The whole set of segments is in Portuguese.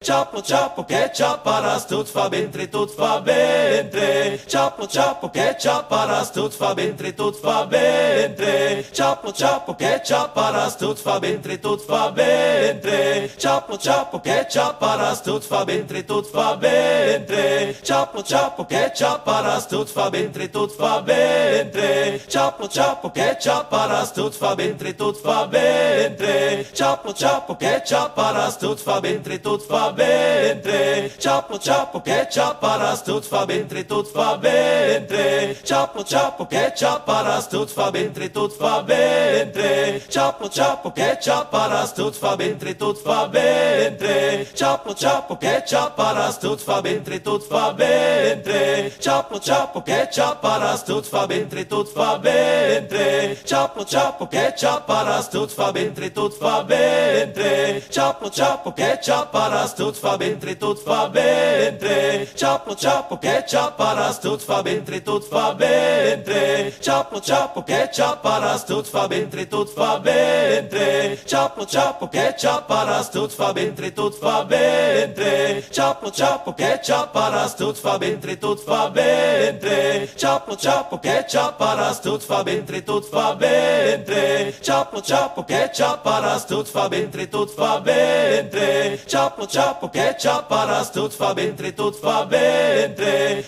Chapo, chapo, ketchup, paras, tudo fa bentre, tudo fa bentre. Chapo, chapo, ketchup, paras, tudo fa bentre, tudo fa bentre. Chapo, chapo, ketchup, paras, tudo fa bentre, tudo fa bentre. Chapo, chapo, ketchup, paras, tudo fa bentre, tudo fa bentre. Chapo, chapo, ketchup, paras, tudo fa bentre, tudo fa bentre. Chapo, chapo, ketchup, paras, tudo fa bentre, tudo fa bentre. Chapo, chapo, ketchup, paras, tudo fa bentre, tudo fa bentre. Chapo, chapo, ketchup, paras, tudo fa bentre, tudo fa bentre. Chapo, chapo, ketchup, paras, tudo fa bentre, tudo fa bentre. Chapo, chapo, ketchup, paras, tudo fa bentre, tudo fa bentre. Chapo, chapo, ketchup, paras, tudo fa bentre, tudo fa bentre. Chapo, chapo, ketchup, paras, tudo fa bentre, tudo fa bentre. Chapo, chapo, ketchup, paras, tudo fa bentre, tudo fa bentre. Chapo, chapo, ketchup, paras, tudo fa bentre, tudo fa bentre. Chapo, chapo, ketchup, paras, tudo fa bentre, tudo fa bentre. Chapo, chapo, ketchup, paras, tudo fa bentre, tudo fa bentre. Chapo, chapo, ketchup, paras, tudo fa bentre, tudo fa bentre. Chapo, chapo, ketchup, paras, tudo fa bentre, tudo fa bentre. Chapo, chapo, ketchup, paras, tudo fa bentre, tudo fa bentre. Chapo, chapo, ketchup, paras, tudo fa bentre, tudo fa bentre. Chapo, chapo, ketchup, paras, tudo fa bentre, tudo fa bentre. Chapo, chapo, ketchup, paras, tudo fa bentre, tudo fa bentre.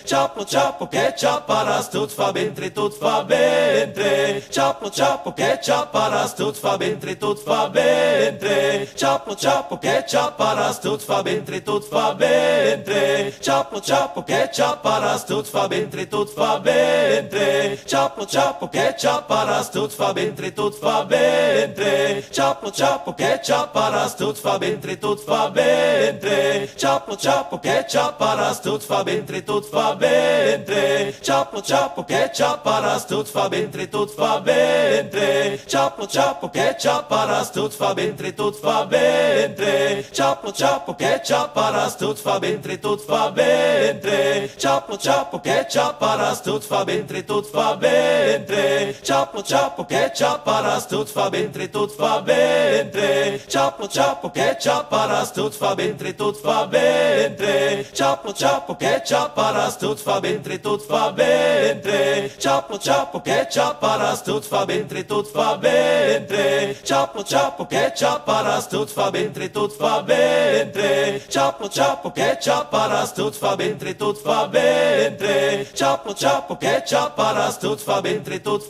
Chapo, chapo, ketchup, paras, tudo fa bentre, tudo fa bentre. Chapo, chapo, ketchup, paras, tudo fa bentre, tudo fa bentre. Chapo, chapo, ketchup, paras, tudo fa bentre, tudo fa bentre. Chapo, chapo, ketchup, paras, tudo fa bentre, tudo fa bentre. Chapo, chapo, ketchup, paras, tudo fa bentre, tudo fa bentre. Chapo, chapo, ketchup, paras, tudo fa bentre, tudo fa bentre. Chapo, chapo, ketchup, paras, tudo fa bentre, tudo fa bentre. Chapo, chapo, ketchup, paras, tudo fa bentre, tudo fa bentre. Chapo, chapo, ketchup, paras, tudo fa bentre, tudo fa bentre. Chapo, chapo, ketchup, paras, tudo fa bentre, tudo fa bentre. Chapo, chapo, ketchup, paras, tudo fa bentre, tudo fa bentre. Chapo, chapo, ketchup, paras, tudo fa bentre, tudo fa bentre. Chapo, chapo, ketchup, paras, tudo fa bentre, tudo fa bentre. Chapo, chapo, ketchup, paras, tudo fa bentre, tudo fa bentre. Chapo, chapo, ketchup, paras, tudo fa bentre, tudo fa bentre. Chapo, chapo, ketchup, paras, tudo fa bentre, tudo fa bentre. Chapo, chapo, ketchup, paras, tudo fa bentre, tudo fa bentre. Chapo, chapo, ketchup, paras, tudo fa bentre, tudo fa bentre. Chapo, chapo, ketchup, paras, tudo fa bentre, tudo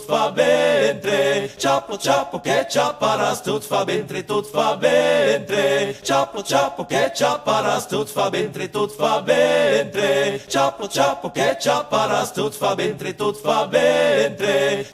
fa bentre. Chapo, chapo, ketchup, paras, tudo fa bentre, tudo fa bentre. Chapo, chapo, ketchup, paras, tudo fa bentre, tudo fa bentre. Chapo, chapo, ketchup, paras, tudo fa bentre, tudo fa bentre.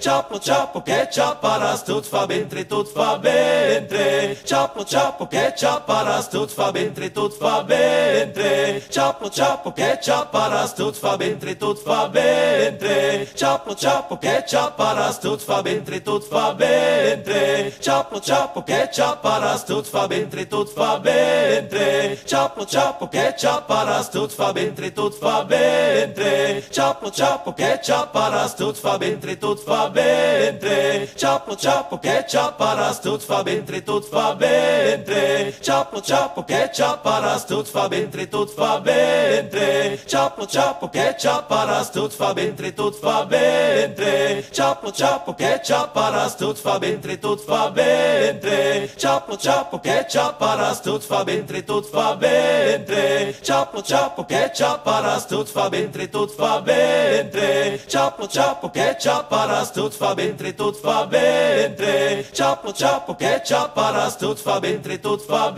Chapo, chapo, ketchup, paras, tudo fa bentre, tudo fa bentre. Chapo, chapo, ketchup, paras, tudo fa bentre, tudo fa bentre. Chapo, chapo, ketchup, paras, tudo fa bentre, tudo fa bentre. Chapo, chapo, ketchup, paras, tudo fa bentre, tudo fa bentre. Chapo, chapo, ketchup, paras, tudo fa bentre, tudo fa bentre. Chapo, chapo, ketchup, paras, tudo fa bentre, tudo fa bentre. Chapo, chapo, ketchup, paras, tudo fa bentre, tudo fa bentre. Chapo, chapo, ketchup, paras, tudo fa bentre, tudo fa bentre. Chapo, chapo, ketchup, paras, tudo fa bentre, tudo fa bentre. Chapo, chapo, ketchup, paras, tudo fa bentre, tudo fa bentre. Chapo, chapo, ketchup, paras, tudo fa bentre, tudo fa bentre. Chapo, chapo, ketchup, paras, tudo fa bentre, tudo fa bentre. Chapo, chapo, ketchup, paras, tudo fa bentre, tudo fa bentre. Chapo, chapo, ketchup, paras, tudo fa bentre, tudo fa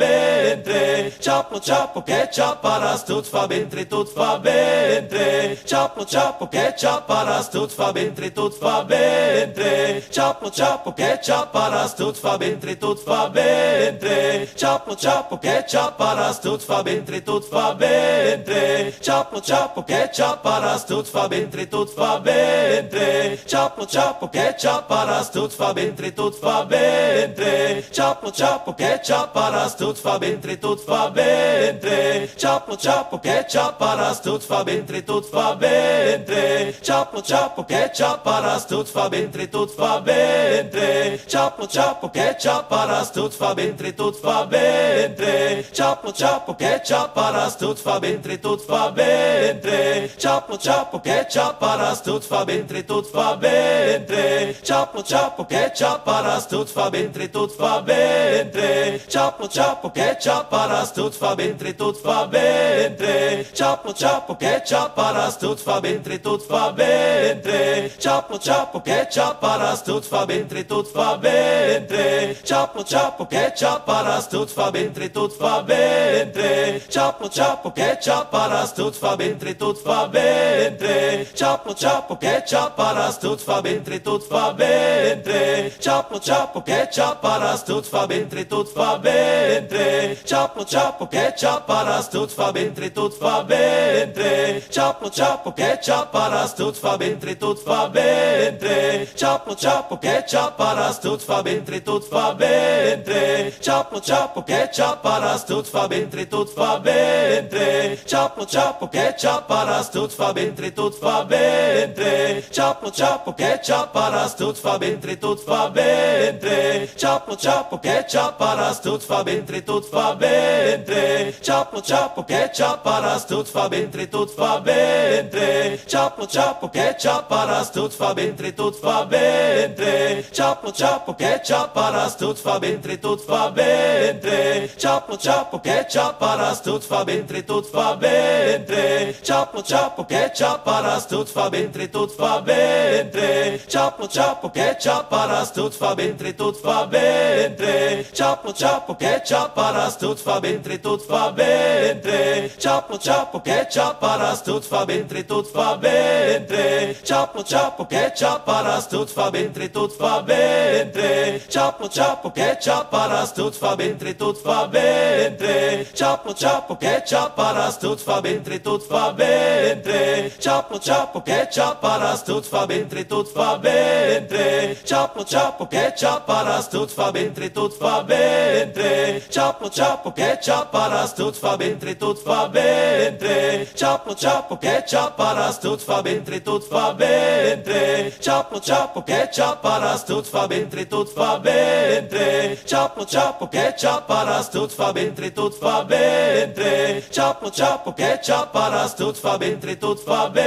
bentre. Chapo, chapo, ketchup, paras, tudo fa bentre, tudo fa bentre. Chapo, chapo, ketchup, paras, tudo fa bentre, tudo fa bentre. Chapo, chapo, ketchup, paras, tudo fa bentre, tudo fa bentre. Chapo, chapo, ketchup, paras, tudo fa bentre, tudo fa bentre. Chapo, chapo, ketchup, paras, tudo fa bentre, tudo fa bentre. Chapo, chapo, ketchup, paras, tudo fa bentre, tudo fa bentre. Ciapo, ciapo, ketchup, paras, tudo fa bentre, tudo fa bentre. Ciapo, ciapo, ketchup, paras, tudo fa bentre, tudo fa bentre. Ciapo, ciapo, ketchup, paras, tudo fa bentre, tudo fa bentre. Ciapo, ciapo, ketchup, paras, tudo fa bentre, tudo fa bentre. Ciapo, ciapo, ketchup, paras, tudo fa bentre, tudo fa bentre. Ciapo, ciapo, ketchup, paras, tudo fa bentre, tudo fa bentre. Ciapo, ciapo, ketchup, paras, tudo fa bentre, tudo fa bentre. Ciapo, ciapo, ketchup, paras, tudo fa bentre, tudo fa bentre. Ciapo, ciapo, ketchup, paras, tudo fa bentre, tudo fa bentre. Ciapo, ciapo, ketchup, paras, tudo fa bentre, tudo fa bentre. Ciapo, ciapo, ketchup, paras, tudo fa bentre, tudo fa bentre. Ciapo, ciapo, ketchup, paras, tudo fa bentre, tudo fa bentre. Ciapo, ciapo, ketchup, paras, tudo fa bentre, tudo fa bentre. Ciapo, ciapo, ketchup, paras, tudo fa bentre, tudo fa bentre. Ciapo, ciapo, ketchup, paras, tudo fa bentre, tudo fa bentre. Ciapo, ciapo, ketchup, paras, tudo fa bentre, tudo fa bentre. Ciapo, ciapo, ketchup, paras, tudo fa bentre, tudo fa bentre. Ciapo, ciapo, ketchup, paras, tudo fa bentre, tudo fa bentre. Ciapo, ciapo, ketchup, paras, tudo fa bentre, tudo fa bentre. Ciapo, ciapo, ketchup, paras, tudo fa bentre, tudo fa bentre. Ciapo, ciapo, ketchup, paras, tudo fa bentre, tudo fa bentre. Ciapo, ciapo, ketchup, paras, tudo fa bentre, tudo fa bentre. Ciapo, ciapo, ketchup, paras, tudo fa bentre, tudo fa bentre. Ciapo, ciapo, ketchup, paras, tudo fa bentre, tudo fa bentre. Ciapo, ciapo, ketchup, paras, tudo fa bentre, tudo fa bentre. Ciapo, ciapo, ketchup, paras, tudo fa bentre, tudo fa bentre. Ciapo, ciapo, ketchup, paras, tudo fa bentre, tudo fa bentre. Ciapo, ciapo, ketchup, paras, tudo fa bentre, tudo fa bentre. Ciapo, ciapo, ketchup, paras, tudo fa bentre, tudo fa bentre. Ciapo, ciapo, ketchup, paras, tudo fa bentre, tudo fa bentre. Ciapo, ciapo, ketchup, paras, tudo fa bentre, tudo fa bentre. Ciapo, ciapo, ketchup, paras, tudo fa bentre, tudo fa bentre. Ciapo, ciapo, ketchup, paras, tudo fa bentre, tudo fa bentre. Ciapo, ciapo, ketchup, paras, tudo fa bentre, tudo fa bentre. Ciapo, ciapo, ketchup, paras, tudo fa bentre, tudo fa bentre. Ciapo, ciapo, ketchup, paras, tudo fa bentre, tudo fa bentre. Ciapo, ciapo, ketchup, paras, tudo fa bentre, tudo fa bentre. Ciapo, ciapo, ketchup, paras, tudo fa bentre, tudo fa bentre. Ciapo, ciapo, ketchup, paras, tudo fa bentre, tudo fa bentre. Ciapo, ciapo, ketchup, paras, tudo fa bentre, tudo fa bentre. Ciapo, ciapo, ketchup, paras, tudo fa bentre, tudo fa bentre.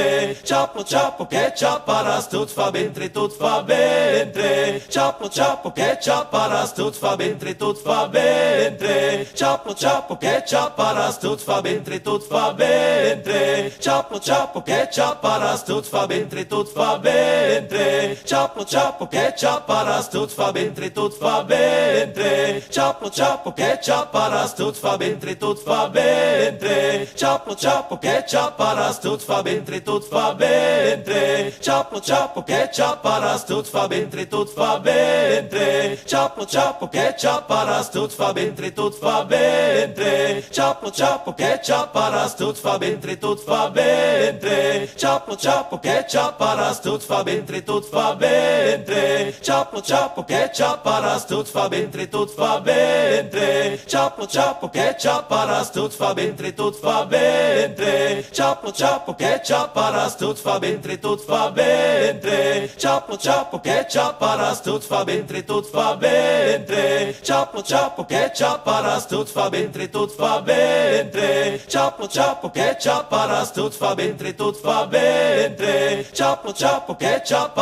Ciapo, ciapo, ketchup, paras, tudo fa bentre, tudo fa bentre. Ciapo, ciapo, ketchup, paras, tudo fa bentre, tudo fa bentre. Ciapo, ciapo, ketchup, paras, tudo fa bentre, tudo fa bentre. Ciapo, ciapo, ketchup, paras, tudo fa bentre, tudo fa bentre. Ciapo, ciapo, ketchup, paras, tudo fa bentre, tudo fa bentre. Ciapo, ciapo, ketchup, paras, tudo fa bentre, tudo fa bentre. Ciapo, ciapo, ketchup, paras, tudo fa bentre, tudo fa bentre. Ciapo, ciapo, ketchup, paras, tudo fa bentre, tudo fa bentre. Ciapo, ciapo, ketchup, paras, tudo fa bentre, tudo fa bentre. Ciapo, ciapo, ketchup, paras, tudo fa bentre, tudo fa bentre. Ciapo, ciapo, ketchup, paras, tudo fa bentre, tudo fa bentre. Ciapo, ciapo, ketchup, paras, tudo fa bentre, tudo fa bentre. Ciapo, ciapo, ketchup, paras, tudo fa bentre, tudo fa bentre. Ciapo, ciapo, ketchup, paras, tudo fa bentre, tudo fa bentre. Ciapo, ciapo, ketchup, paras, tudo fa bentre, tudo fa bentre. Ciapo, ciapo, ketchup, paras, tudo fa bentre, tudo fa bentre. Ciapo, ciapo, ketchup,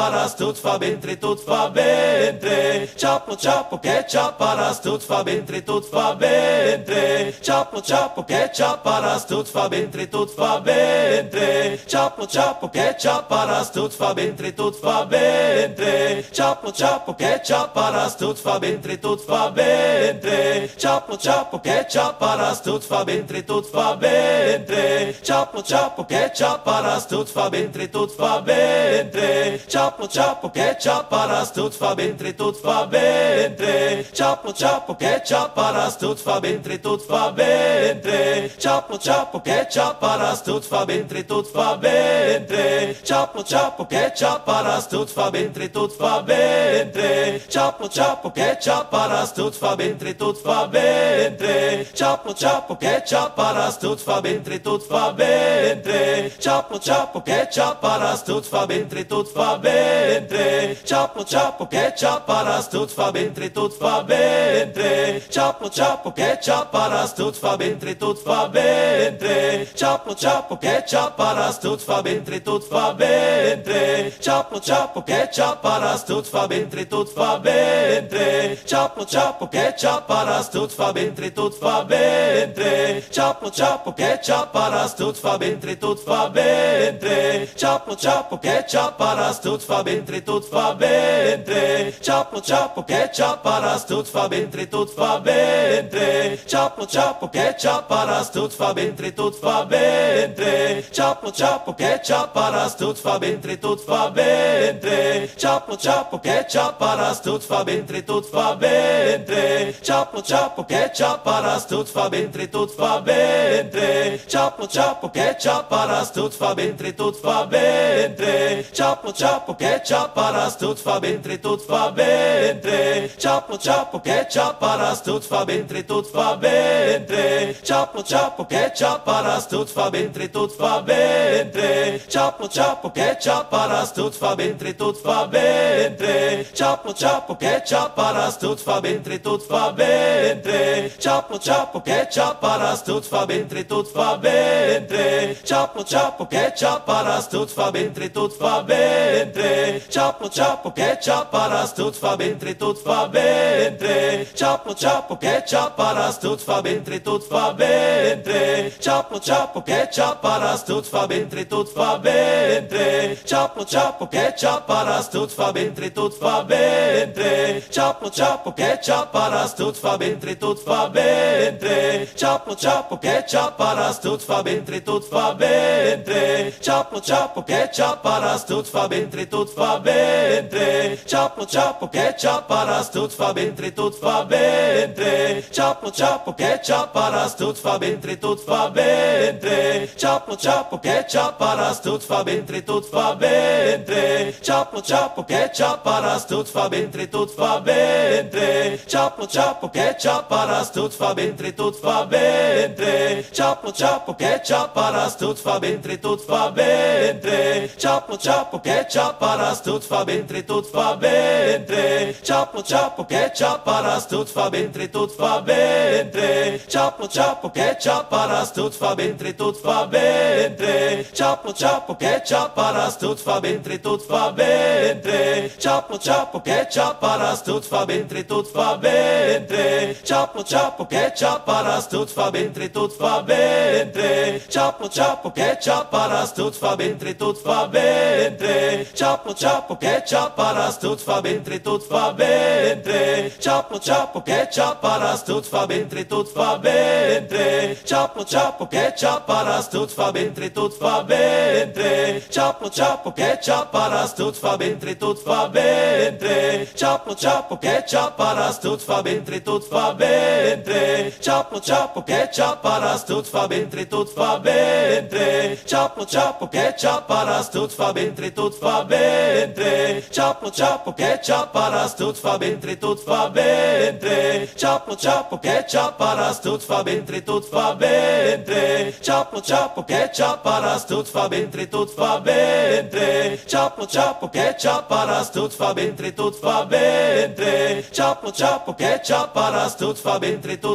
paras, tudo fa bentre, tudo fa bentre. Ciapo, ciapo, ketchup, paras, tudo fa bentre, tudo fa bentre. Ciapo, ciapo, ketchup, paras, tudo fa bentre, tudo fa bentre. Ciapo, ciapo, ketchup, paras, tudo fa bentre, tudo fa bentre. Ciapo, ciapo, ketchup, paras, tudo fa bentre, tudo fa bentre. Ciapo, ciapo, ketchup, paras, tudo fa bentre, tudo fa bentre. Ciapo, ciapo, ketchup, paras, tudo fa bentre, tudo fa bentre. Ciapo, ciapo, ketchup, paras, tudo fa bentre, tudo fa bentre. Ciapo, ciapo, ketchup, paras, tudo fa bentre, tudo fa bentre. Ciapo, ciapo, ketchup, paras, tudo fa bentre, tudo fa bentre. Ciapo, ciapo, ketchup, paras, tudo fa bentre, tudo fa bentre. Ciapo, ciapo, ketchup, paras, tudo fa bentre, tudo fa bentre. Ciapo, ciapo, ketchup, paras, tudo fa bentre, tudo fa bentre. Ciapo, ciapo, ketchup, paras, tudo fa bentre, tudo fa bentre. Ciapo, ciapo, ketchup, paras, tudo fa bentre, tudo fa bentre. Ciapo, ciapo, ketchup, paras, tudo fa bentre, tudo fa bentre. Ciapo, ciapo, ketchup, paras, tudo fa bentre, tudo fa bentre. Ciapo, ciapo, ketchup, paras, tudo fa bentre, tudo fa bentre. Ciapo, ciapo, ketchup, paras, tudo fa bentre, tudo fa bentre. Ciapo, ciapo, ketchup, paras, tudo fa bentre, tudo fa bentre. Ciapo, ciapo, ketchup, paras, tudo fa bentre, tudo fa bentre. Ciapo, ciapo, ketchup, paras, tudo fa bentre, tudo fa bentre. Ciapo, ciapo, ketchup, paras, tudo fa bentre, tudo fa bentre. Ciapo, ciapo, ketchup, paras, tudo fa bentre, tudo fa bentre. Ciapo, ciapo, ketchup, paras, tudo fa bentre, tudo fa bentre. Ciapo, ciapo, ketchup, paras, tudo fa bentre, tudo fa bentre. Ciapo, ciapo, ketchup, paras, tudo fa bentre, tudo fa bentre. Ciapo, ciapo, ketchup, paras, tudo fa bentre, tudo fa bentre. Ciapo, ciapo, ketchup, paras, tudo fa bentre, tudo fa bentre. Ciapo, ciapo, ketchup, paras, tudo fa bentre, tudo fa bentre. Ciapo, ciapo, ketchup, paras, tudo fa bentre, tudo fa bentre. Ciapo, ciapo, ketchup, paras, tudo fa bentre, tudo fa bentre. Ciapo, ciapo, ketchup, paras, tudo fa bentre, tudo fa bentre. Ciapo, ciapo, ketchup, paras, tudo fa bentre, tudo fa bentre. Ciapo, ciapo, ketchup, paras, tudo fa bentre, tudo fa bentre. Ciapo, ciapo, ketchup, paras, tudo fa bentre, tudo fa bentre. Ciapo, ciapo, ketchup, paras, tudo fa bentre, tudo fa bentre. Ciapo, ciapo, ketchup, paras, tudo fa bentre, tudo fa bentre. Ciapo, ciapo, ketchup, paras, tudo fa bentre, tudo fa bentre. Ciapo, ciapo, ketchup, paras, tudo fa bentre, tudo fa bentre. Ciapo, ciapo, ketchup, paras, tudo fa bentre, tudo fa bentre. Ciapo, ciapo, ketchup, paras, tudo fa bentre, tudo fa bentre. Ciapo, ciapo, ketchup, paras, tudo fa bentre, tudo fa bentre. Ciapo, ciapo, ketchup, paras, tudo fa bentre, tudo fa bentre. Ciapo, ciapo, ketchup, paras, tudo fa bentre, tudo fa bentre. Ciapo, ciapo, ketchup, paras, tudo fa bentre, tudo fa bentre. Ciapo, ciapo, ketchup, paras, tudo fa bentre, tudo fa bentre. Ciapo, ciapo, ketchup, paras, tudo fa bentre, tudo fa bentre. Ciapo, ciapo, ketchup, paras, tudo fa bentre, tudo fa bentre. Ciapo, ciapo, ketchup, paras, tudo fa bentre, tudo fa bentre. Ciapo, ciapo, ketchup, paras, tudo fa bentre, tudo fa bentre. Ciapo, ciapo, ketchup, paras, tudo fa bentre, tudo fa bentre. Ciapo, ciapo, ketchup, paras, tudo fa bentre, tudo fa bentre. Ciapo, ciapo, ketchup, paras, tudo fa bentre, tudo fa bentre. Ciapo, ciapo, ketchup, paras, tudo fa bentre, tudo fa bentre. Ciapo, ciapo, ketchup, paras, tudo fa bentre, tudo fa bentre. Ciapo, ciapo, ketchup, paras, tudo fa bentre, tudo fa bentre. Ciapo, ciapo, ketchup, paras, tudo fa bentre, tudo fa bentre. Ciapo, ciapo, ketchup, paras, tudo fa bentre, tudo fa bentre. Ciapo, ciapo, ketchup, paras, tudo fa bentre, tudo fa bentre. Ciapo, ciapo, ketchup, paras, tudo fa bentre, tudo fa bentre. Ciapo, ciapo, ketchup, paras, tudo fa bentre, tudo fa bentre. Ciapo, ciapo, ketchup, paras, tudo fa bentre, tudo fa bentre. Ciapo, ciapo, ketchup, paras, tudo fa bentre, tudo fa bentre. Ciapo, ciapo, ketchup, paras, tudo fa bentre, tudo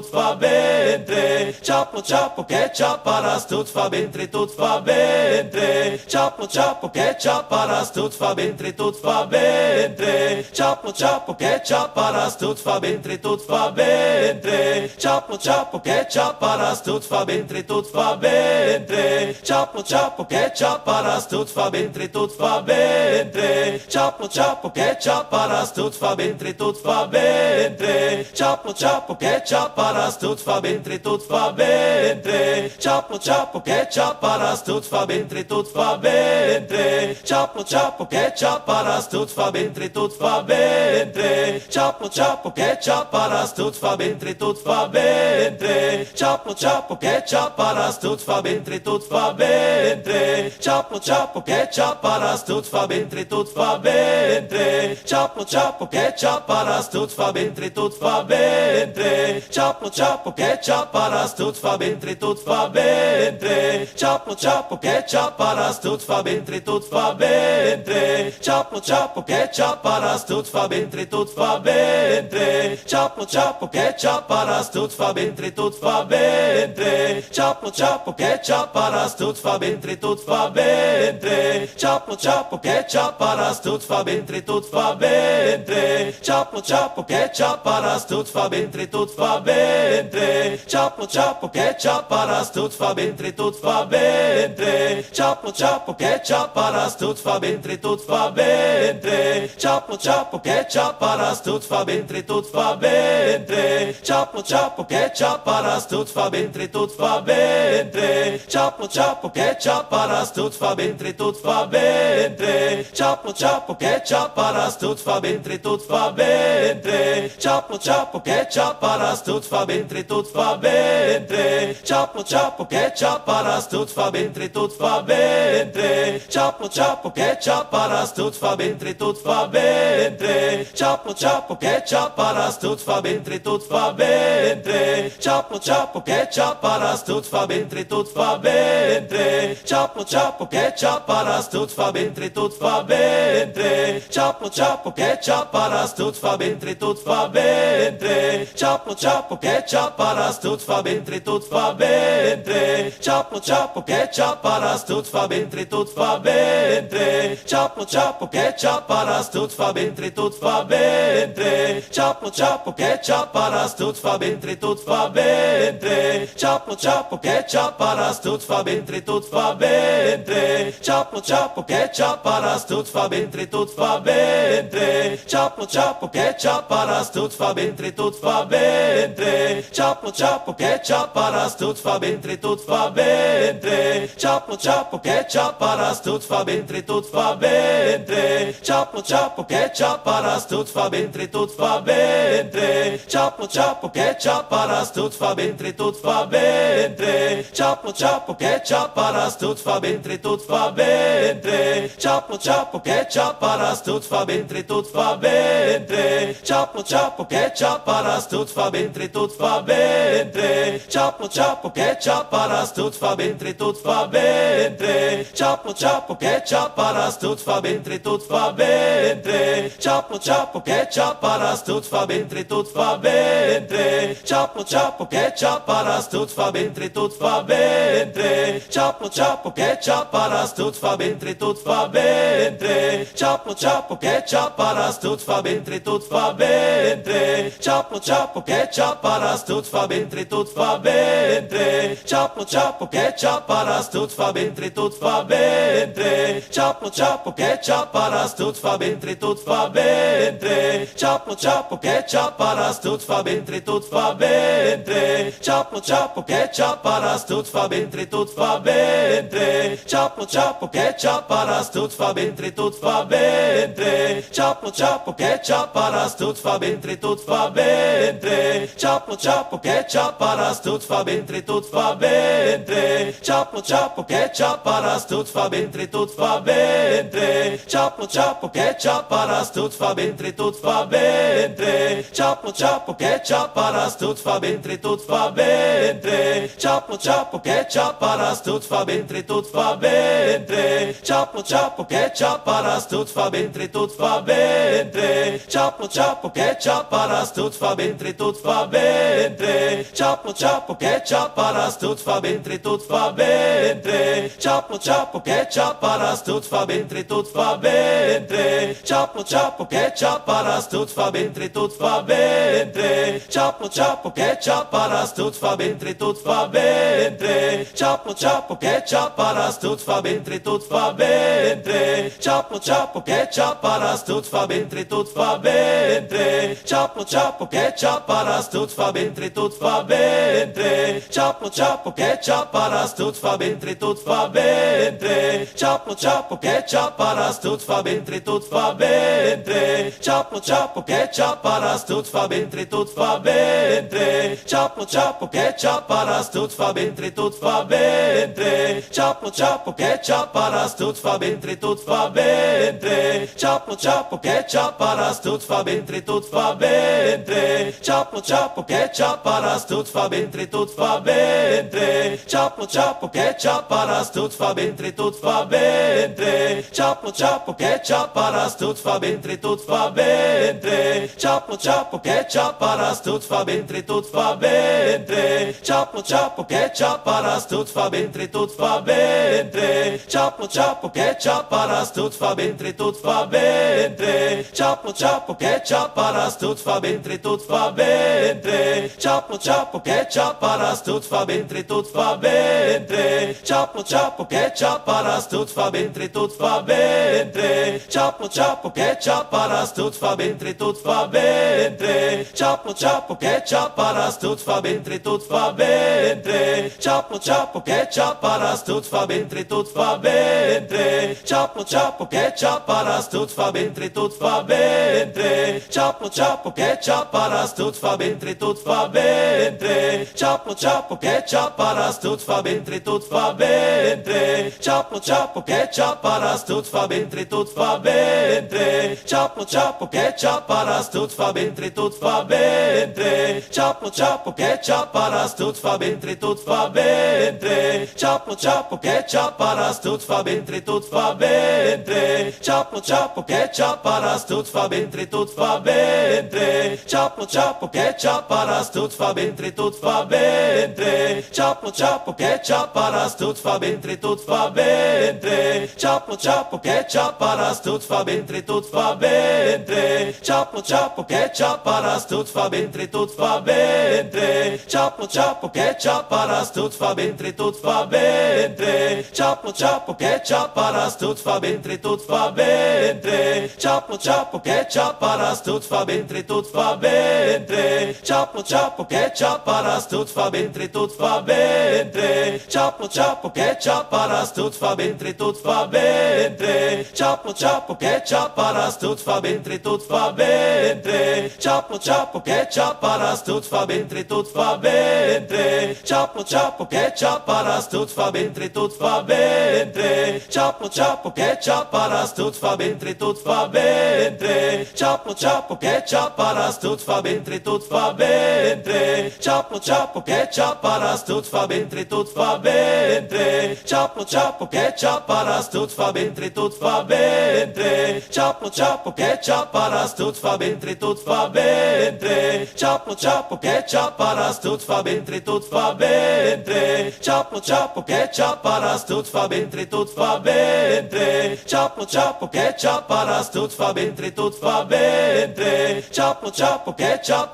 fa bentre. Ciapo, ciapo, ketchup, paras, tudo fa bentre, tudo fa bentre. Ciapo, ciapo, ketchup, paras, tudo fa bentre, tudo fa bentre. Ciapo, ciapo, ketchup, paras, tudo fa bentre, tudo fa bentre. Ciapo, ciapo, ketchup, paras, tudo fa bentre, tudo fa bentre. Ciapo, ciapo, ketchup, paras, tudo fa bentre, tudo fa bentre. Ciapo, ciapo, ketchup, paras, tudo fa bentre, tudo fa bentre. Ciapo, ciapo, ketchup, paras, tudo fa bentre, tudo fa bentre. Ciapo, ciapo, ketchup, paras, tudo fa bentre, tudo fa bentre. Ciapo, ciapo, ketchup, paras, tudo fa bentre, tudo fa bentre. Ciapo, ciapo, ketchup, paras, tudo fa bentre, tudo fa bentre. Ciapo, ciapo, ketchup, paras, tudo fa bentre, tudo fa bentre. Ciapo, ciapo, ketchup, paras, tudo fa bentre, tudo fa bentre. Ciapo, ciapo, ketchup, paras, tudo fa bentre, tudo fa bentre. Ciapo, ciapo, ketchup, paras, tudo fa bentre, tudo fa bentre. Ciapo, ciapo, ketchup, paras, tudo fa bentre, tudo fa bentre. Ciapo, ciapo, ketchup, paras, tudo fa bentre, tudo fa bentre. Ciapo, ciapo, ketchup, paras, tudo fa bentre, tudo fa bentre. Ciapo, ciapo, ketchup, paras, tudo fa bentre, tudo fa bentre. Ciapo, ciapo, ketchup, paras, tudo fa bentre, tudo fa bentre. Ciapo, ciapo, ketchup, paras, tudo fa bentre, tudo fa bentre. Ciapo, ciapo, ketchup, paras, tudo fa bentre, tudo fa bentre. Ciapo, ciapo, ketchup, paras, tudo fa bentre, tudo fa bentre. Ciapo, ciapo, ketchup, paras, tudo fa bentre, tudo fa bentre. Ciapo, ciapo, ketchup, paras, tudo fa bentre, tudo fa bentre. Ciapo, ciapo, ketchup, paras, tudo fa bentre, tudo fa bentre. Ciapo, ciapo, ketchup, paras, tudo fa bentre, tudo fa bentre. Ciapo, ciapo, ketchup, paras, tudo fa bentre, tudo fa bentre. Ciapo, ciapo, ketchup, paras, tudo fa bentre, tudo fa bentre. Ciapo, ciapo, ketchup, paras, tudo fa bentre, tudo fa bentre. Ciapo, ciapo, ketchup, paras, tudo fa bentre, tudo fa bentre. Ciapo, ciapo, ketchup, paras, tudo fa bentre, tudo fa bentre. Ciapo, ciapo, ketchup, paras, tudo fa bentre, tudo fa bentre. Ciapo, ciapo, ketchup, paras, tudo fa bentre, tudo fa bentre. Ciapo, ciapo, ketchup, paras, tudo fa bentre, tudo fa bentre. Ciapo, ciapo, ketchup, paras, tudo fa bentre, tudo fa bentre. Ciapo, ciapo, ketchup, paras, tudo fa bentre, tudo fa bentre. Ciapo, ciapo, ketchup, paras, tudo fa bentre, tudo fa bentre. Ciapo, ciapo, ketchup, paras, tudo fa bentre, tudo fa bentre. Ciapo, ciapo, ketchup, paras, tudo fa bentre, tudo fa bentre. Ciapo, ciapo, ketchup, paras, tudo fa bentre, tudo fa bentre. Ciapo, ciapo, ketchup, paras, tudo fa bentre, tudo fa bentre. Ciapo, ciapo, ketchup, paras, tudo fa bentre, tudo fa bentre. Ciapo, ciapo, ketchup, paras, tudo fa bentre, tudo fa bentre. Ciapo, ciapo, ketchup, paras, tudo fa bentre, tudo fa bentre. Ciapo, ciapo, ketchup, paras, tudo fa bentre, tudo fa bentre. Ciapo, ciapo, ketchup, paras, tudo fa bentre, tudo fa bentre. Ciapo, ciapo, ketchup, paras, tudo fa bentre, tudo fa bentre. Ciapo, ciapo, ketchup, paras, tudo fa bentre, tudo fa bentre. Ciapo, ciapo, ketchup, paras, tudo fa bentre, tudo fa bentre. Ciapo, ciapo, ketchup, paras, tudo fa bentre, tudo fa bentre. Ciapo, ciapo, ketchup, paras, tudo fa bentre, tudo fa bentre. Ciapo, ciapo, ketchup, paras, tudo fa bentre, tudo fa bentre. Ciapo, ciapo, ketchup, paras, tudo fa bentre, tudo fa bentre. Ciapo, ciapo, ketchup, paras, tudo fa bentre, tudo fa bentre. Ciapo, ciapo, ketchup, paras, tudo fa bentre, tudo fa bentre. Ciapo, ciapo, ketchup, paras, tudo fa bentre, tudo fa bentre. Ciapo, ciapo, ketchup, paras, tudo fa bentre, tudo fa bentre. Ciapo, ciapo, ketchup, paras, tudo fa bentre, tudo fa bentre. Ciapo, ciapo, ketchup, paras, tudo fa bentre, tudo fa bentre. Ciapo, ciapo, ketchup, paras, tudo fa bentre, tudo fa bentre. Ciapo, ciapo, ketchup, paras, tudo fa bentre, tudo fa bentre. Ciapo, ciapo, ketchup, paras, tudo fa bentre, tudo fa bentre. Ciapo, ciapo, ketchup, paras, tudo fa bentre, tudo fa bentre. Ciapo, ciapo, ketchup, paras, tudo fa bentre, tudo fa bentre. Ciapo, ciapo, ketchup, paras, tudo fa bentre, tudo fa bentre. Ciapo, ciapo, ketchup, paras, tudo fa bentre, tudo fa bentre. Ciapo, ciapo, ketchup, paras, tudo fa bentre, tudo fa bentre. Ciapo, ciapo, ketchup, paras, tudo fa bentre, tudo fa bentre. Ciapo, ciapo, ketchup, paras, tudo fa bentre, tudo fa bentre. Ciapo, ciapo, ketchup, paras, tudo fa bentre, tudo fa bentre. Ciapo, ciapo, ketchup, paras, tudo fa bentre, tudo fa bentre. Ciapo, ciapo, ketchup, paras, tudo fa bentre, tudo fa bentre. Ciapo, ciapo, ketchup, paras, tudo fa bentre, tudo fa bentre. Ciapo, ciapo, ciappo, ketchup, paras, tudo fa bentre, tudo fa bentre. Ciappo, ciappo, ketchup, paras, tudo fa bentre, tudo fa bentre. Ciappo, ciappo, ketchup, paras, tudo fa bentre, tudo fa bentre. Ciappo, ciappo, ketchup, paras, tudo fa bentre, tudo fa bentre. Ciappo, ciappo, ketchup, paras, tudo fa bentre, tudo fa bentre. Ciappo, ciappo, ketchup, paras, tudo fa bentre, tudo fa bentre. Ciappo, ciappo, ketchup, paras, tudo fa bentre, tudo fa bentre. Ciappo, ciappo, ketchup, paras, tudo fa bentre, tudo fa bentre. Ciappo, ciappo, ketchup, paras, tudo fa bentre, tudo fa bentre. Ciappo, ciappo, ketchup, paras, tudo fa bentre, tudo fa bentre. Ciappo, ciappo, ketchup, paras, tudo fa bentre, tudo fa bentre. Ciappo, ciappo, ketchup, paras, tudo fa bentre, tudo fa bentre. Ciappo, ciappo, ketchup, paras, tudo fa bentre, tudo fa bentre. Ciappo, ciappo, ketchup, paras, tudo fa bentre, tudo fa bentre. Ciappo, ciappo, ketchup, paras, tudo fa bentre, tudo fa bentre. Ciappo, ciappo, ketchup, paras, tudo fa bentre, tudo fa bentre. Ciappo, ciappo, ketchup, paras, tudo fa bentre, tudo fa bentre. Ciappo, ciappo, ketchup, paras, tudo fa bentre, tudo fa bentre. Ciappo, ciappo, ketchup, paras, tudo fa bentre, tudo fa bentre. Ciappo, ciappo, ketchup, paras, tudo fa bentre, tudo fa bentre. Ciappo, ciappo, ketchup, paras, tudo fa bentre, tudo fa bentre. Ciappo, ciappo, ketchup, paras, tudo fa bentre, tudo fa bentre. Ciappo, ciappo, ketchup, paras, tudo fa bentre, tudo fa bentre. Ciappo, ciappo, ketchup, paras, tudo fa bentre, tudo fa bentre. Ciappo, ciappo, ketchup, paras, tudo fa bentre, tudo fa bentre. Ciappo, ciappo, ketchup, paras, tudo fa bentre, tudo fa bentre. Ciappo, ciappo, ketchup, paras, tudo fa bentre, tudo fa bentre. Ciappo, ciappo, ketchup, paras, tudo fa bentre, tudo fa bentre. Ciappo, ciappo, ketchup, paras, tudo fa bentre, tudo fa bentre. Ciappo, ciappo, ketchup, paras, tudo fa bentre, tudo fa bentre. Ciappo, ciappo, ketchup, paras, tudo fa bentre, tudo fa bentre. Ciappo, ciappo, ketchup, paras, tudo fa bentre, tudo fa bentre. Ciappo, ciappo, ketchup, paras, tudo fa bentre, tudo fa bentre. Ciappo, ciappo, ketchup, paras, tudo fa bentre, tudo fa bentre. Ciappo, ciappo, ketchup, paras, tudo fa bentre, tudo fa bentre. Ciappo, ciappo, ketchup, paras, tudo fa bentre, tudo fa bentre. Ciappo, ciappo, ketchup, paras, tudo fa bentre, tudo fa bentre. Ciappo, ciappo, ketchup, paras, tudo fa bentre, tudo fa bentre. Ciappo, ciappo, ketchup, paras, tudo fa bentre, tudo fa bentre. Ciappo, ciappo, ketchup, paras, tudo fa bentre, tudo fa bentre. Ciappo, ciappo, ketchup, paras, tudo fa bentre, tudo fa bentre. Ciappo, ciappo, ketchup, paras, tudo fa bentre, tudo fa bentre. Ciappo, ciappo, ketchup, paras, tudo fa bentre, tudo fa bentre. Ciappo, ciappo, ketchup, paras, tudo fa bentre, tudo fa bentre. Ciappo, ciappo, ketchup, paras, tudo fa bentre, tudo fa bentre. Ciappo, ciappo, ketchup, paras, tudo fa bentre, tudo fa bentre. Ciappo, ciappo, ketchup, paras, tudo fa bentre, tudo fa bentre. Ciappo, ciappo, ketchup, paras, tudo fa bentre, tudo fa bentre. Ciappo, ciappo, ketchup, paras, tudo fa bentre, tudo fa bentre. Ciappo, ciappo, ketchup,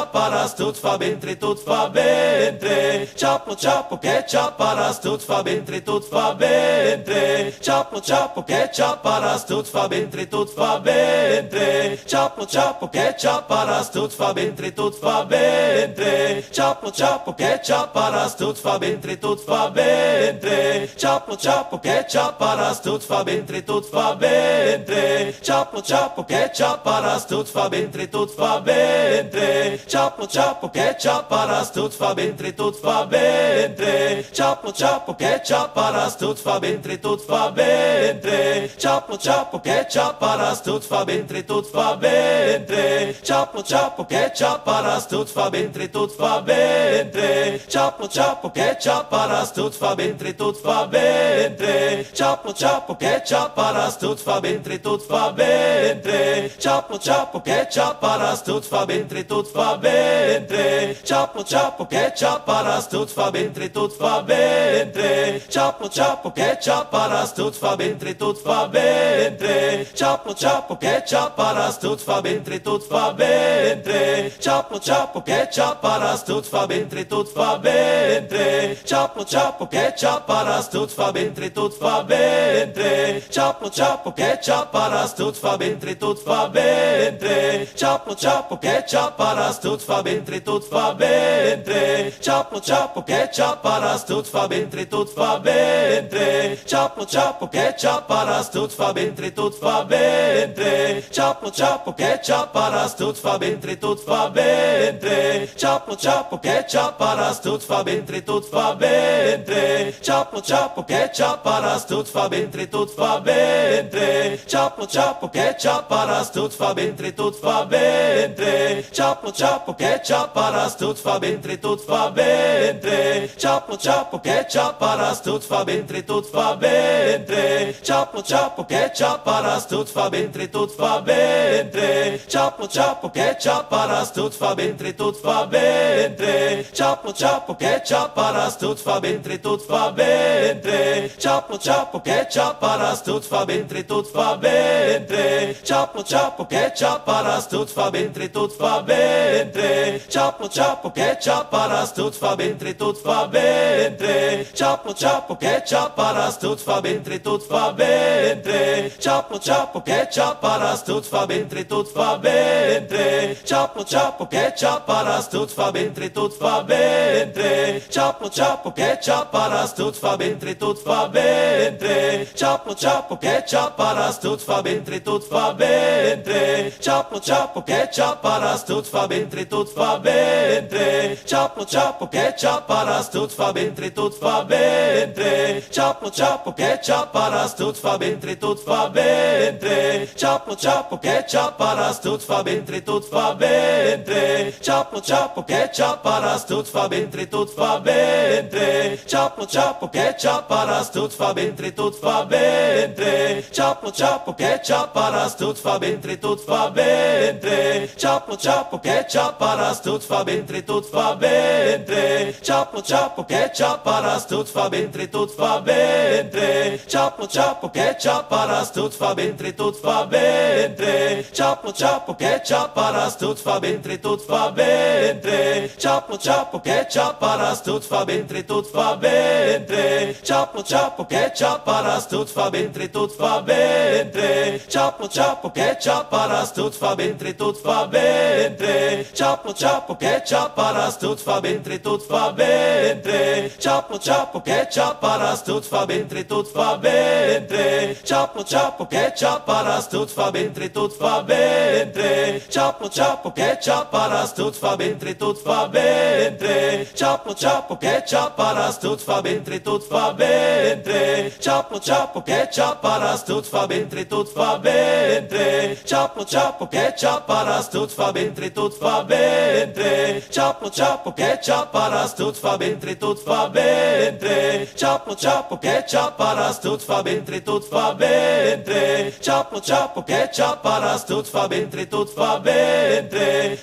paras, tudo fa bentre, tudo fa bentre. Ciappo, ciappo, ketchup, paras, tudo fa bentre, tudo fa bentre. Ciappo, ciappo, ketchup, paras, tudo fa bentre, tudo fa bentre. Ciappo, ciappo, ketchup, paras, tudo fa bentre, tudo fa bentre. Ciappo, ciappo, ketchup, paras, tudo fa bentre, tudo fa bentre. Ciappo, ciappo, ketchup, paras, tudo fa bentre, tudo fa bentre. Ciappo, ciappo, ketchup, paras, tudo fa bentre, tudo fa bentre. Ciappo, ciappo, ketchup, paras, tudo fa bentre, tudo fa bentre. Ciappo, ciappo, ketchup, paras, tudo fa bentre, tudo fa bentre. Ciappo, ciappo, ketchup, paras, tudo fa bentre, tudo fa bentre. Ciappo, ciappo, ketchup, paras, tudo fa bentre, tudo fa bentre. Ciappo, ciappo, ketchup, paras, tudo fa bentre, tudo fa bentre. Ciappo, ciappo, ketchup, paras, tudo fa bentre, tudo fa bentre. Ciappo, ciappo, ketchup, paras, tudo fa bentre, tudo fa bentre. Ciappo, ciappo, ketchup, paras, tudo fa bentre, tudo fa bentre. Ciappo, ciappo, ketchup, paras, paras, tudo fa bentre, tudo fa bentre. Chapo, chapo, ketchup, paras, tudo fa bentre, tudo fa bentre. Chapo, chapo, ketchup, paras, tudo fa bentre, tudo fa bentre. Chapo, chapo, ketchup, paras, tudo fa bentre, tudo fa bentre. Chapo, chapo, ketchup, paras, tudo fa bentre, tudo fa bentre. Chapo, chapo, ketchup, paras, tudo fa bentre, tudo fa bentre. Chapo, chapo, ketchup, paras, tudo fa bentre, tudo fa bentre. Chapo, chapo, ketchup, paras, tudo fa bentre, tudo fa bentre. Chapo, chapo, ketchup, paras, tudo fa bentre, tudo fa bentre. Chapo, chapo, ketchup, paras, tudo fa bentre, tudo fa bentre. Chapo, chapo, ketchup, paras, tudo fa bentre, tudo fa bentre. Chapo, chapo, ketchup, paras, tudo fa bentre, tudo fa bentre. Chapo, chapo, ketchup, paras, tudo fa bentre, tudo fa bentre. Chapo, chapo, ketchup, paras, tudo fa bentre, tudo fa bentre. Chapo, chapo, ketchup, paras, tudo fa bentre, tudo fa bentre. Chapo, chapo, ketchup, paras, tudo fa bentre, tudo fa bentre. Chapo, chapo, ketchup, paras, tudo fa bentre, tudo fa bentre. Chapo, chapo, ketchup, paras, tudo fa bentre, tudo fa bentre. Chapo, chapo, ketchup, paras, tudo fa bentre, tudo fa bentre. Chapo, chapo, ketchup, paras, tudo fa bentre, tudo fa bentre. Chapo, chapo, ketchup, paras, tudo fa bentre, tudo fa bentre. Chapo, chapo, ketchup, paras, tudo fa bentre, tudo fa bentre. Chapo, chapo, ketchup, paras, tudo fa bentre, tudo fa bentre. Chapo, chapo, ketchup, paras, tudo fa bentre, tudo fa bentre. Chapo, chapo, ketchup, paras, tudo fa bentre, tudo fa bentre. Chapo, chapo, ketchup, paras, tudo fa bentre, tudo fa bentre. Chapo, chapo, ketchup, paras, tudo fa bentre, tudo fa bentre. Chapo, chapo, ketchup, paras, tudo fa bentre, tudo fa bentre. Chapo, chapo, ketchup, paras, tudo fa bentre, tudo fa bentre. Chapo, chapo, ketchup, paras, tudo fa bentre, tudo fa bentre. Chapo, chapo, ketchup, paras, tudo fa bentre, tudo fa bentre. Chapo, chapo, ketchup, paras, tudo fa bentre, tudo fa bentre. Chapo, chapo, ketchup, paras, tudo fa bentre, tudo fa bentre. Chapo, chapo, ketchup, paras, tudo fa bentre, tudo fa bentre. Chapo, chapo, ketchup, paras, tudo fa bentre, tudo fa bentre. Chapo, chapo, ketchup, paras, tudo fa bentre, tudo fa bentre. Chapo, chapo, ketchup, paras, tudo fa bentre, tudo fa bentre. Chapo, chapo, ketchup, paras, tudo fa bentre, tudo fa bentre. Chapo, chapo, ketchup, paras, tudo fa bentre, tudo fa bentre. Chapo, chapo, ketchup, paras, tudo fa bentre, tudo fa bentre. Chapo, chapo, ketchup, paras, tudo fa bentre, tudo fa bentre. Chapo, chapo, ketchup, paras, tudo fa bentre, tudo fa bentre. Chapo, chapo, ketchup, paras, tudo fa bentre, tudo fa bentre. Chapo, chapo, ketchup, paras, tudo fa bentre, tudo fa bentre. Chapo, chapo, ketchup, paras, tudo fa bentre, tudo fa bentre. Chapo, chapo, ketchup, paras, tudo fa bentre, tudo fa bentre. Chapo, chapo, ketchup, paras, tudo fa bentre, tudo fa bentre. Chapo, chapo, ketchup, paras, tudo fa bentre, tudo fa bentre. Chapo, chapo, ketchup, paras, tudo fa bentre, tudo fa bentre.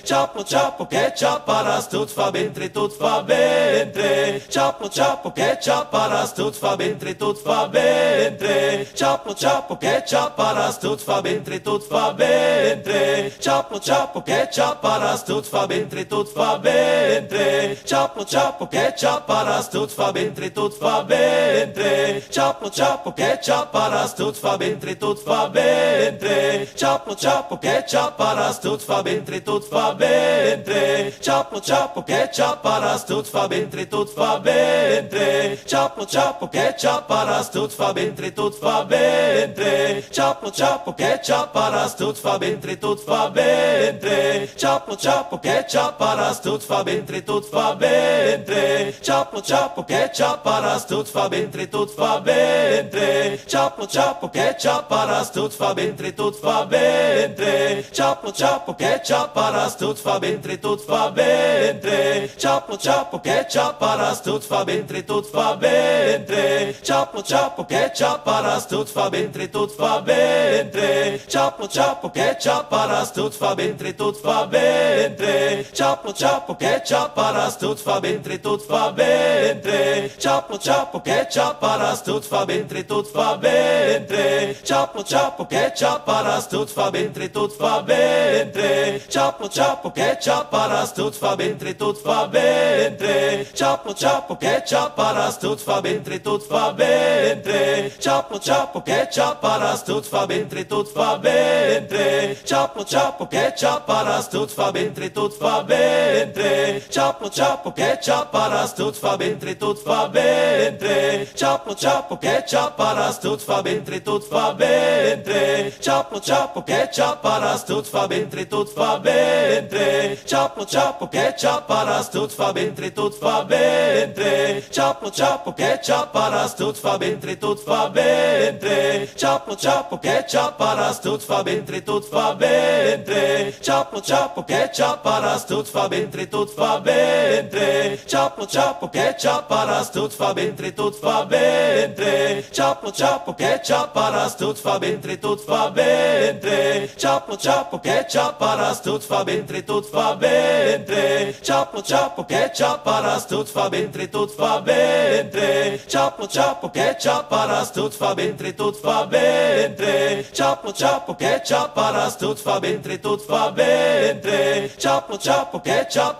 Chapo, chapo, ketchup, paras, tudo fa bentre, tudo fa bentre. Chapo, chapo, ketchup, paras, tudo fa bentre, tudo fa bentre. Chapo, chapo, ketchup, paras, tudo fa bentre, tudo fa bentre. Chapo, chapo, ketchup, paras, tudo fa bentre, tudo fa bentre. Chapo, chapo, ketchup, paras, tudo fa bentre, tudo fa bentre. Chapo, chapo, ketchup, paras, tudo fa bentre, tudo fa bentre. Chapo, chapo, ketchup, paras, tudo fa bentre, tudo fa bentre. Chapo, chapo, ketchup, paras, tudo fa bentre, tudo fa bentre. Chapo, chapo, ketchup, paras, tudo fa bentre, tudo fa bentre. Chapo, chapo, ketchup, paras, tudo fa bentre, tudo fa bentre. Chapo, chapo, ketchup, paras, tudo fa bentre, tudo fa bentre. Chapo, chapo, ketchup, paras, tudo fa bentre, tudo fa bentre. Chapo, chapo, ketchup, paras, tudo fa bentre, tudo fa bentre. Chapo, chapo, ketchup, paras, tudo fa bentre, tudo fa bentre. Chapo, chapo, ketchup, paras, tudo fa bentre, tudo fa bentre. Chapo, chapo, ketchup, paras, tudo tudo fa bentre, tudo fa bentre. Chapo, chapo, ketchup, paras, tudo fa bentre, tudo fa bentre. Chapo, chapo, ketchup, paras, tudo fa bentre, tudo fa bentre. Chapo, chapo, ketchup, paras, tudo fa bentre, tudo fa bentre. Chapo, chapo, ketchup, paras, tudo fa bentre, tudo fa bentre. Chapo, chapo, ketchup, paras, tudo fa bentre, tudo fa bentre. Chapo, chapo, ketchup, paras, tudo fa bentre, tudo fa bentre. Chapo, chapo, ketchup, paras, tudo fa bentre, tudo fa bentre. Chapo, chapo, ketchup, paras, tudo fa bentre, tudo fa bentre. Chapo, chapo, ketchup, paras, tudo fa bentre, tudo fa bentre. Chapo, chapo, ketchup, paras, tudo fa bentre, tudo fa bentre. Chapo, chapo, ketchup, paras, tudo fa bentre, tudo fa bentre. Chapo, chapo, ketchup, paras, tudo fa bentre, tudo fa bentre. Chapo, chapo, ketchup, paras, tudo fa bentre, tudo fa bentre. Chapo, chapo, ketchup, paras, tudo fa bentre, tudo fa bentre. Chapo, chapo, ketchup, paras, tudo fa bentre, tudo fa bentre. Chapo, chapo, ketchup, paras, tudo fa bentre, tudo fa bentre. Chapo, chapo, ketchup, paras, tudo fa bentre, tudo fa bentre. Chapo, chapo, ketchup, paras, tudo fa bentre, tudo fa bentre. Chapo, chapo, ketchup, paras, tudo fa bentre, tudo fa bentre. Chapo, chapo, ketchup, paras, tudo fa bentre, tudo fa bentre. Chapo, chapo, ketchup,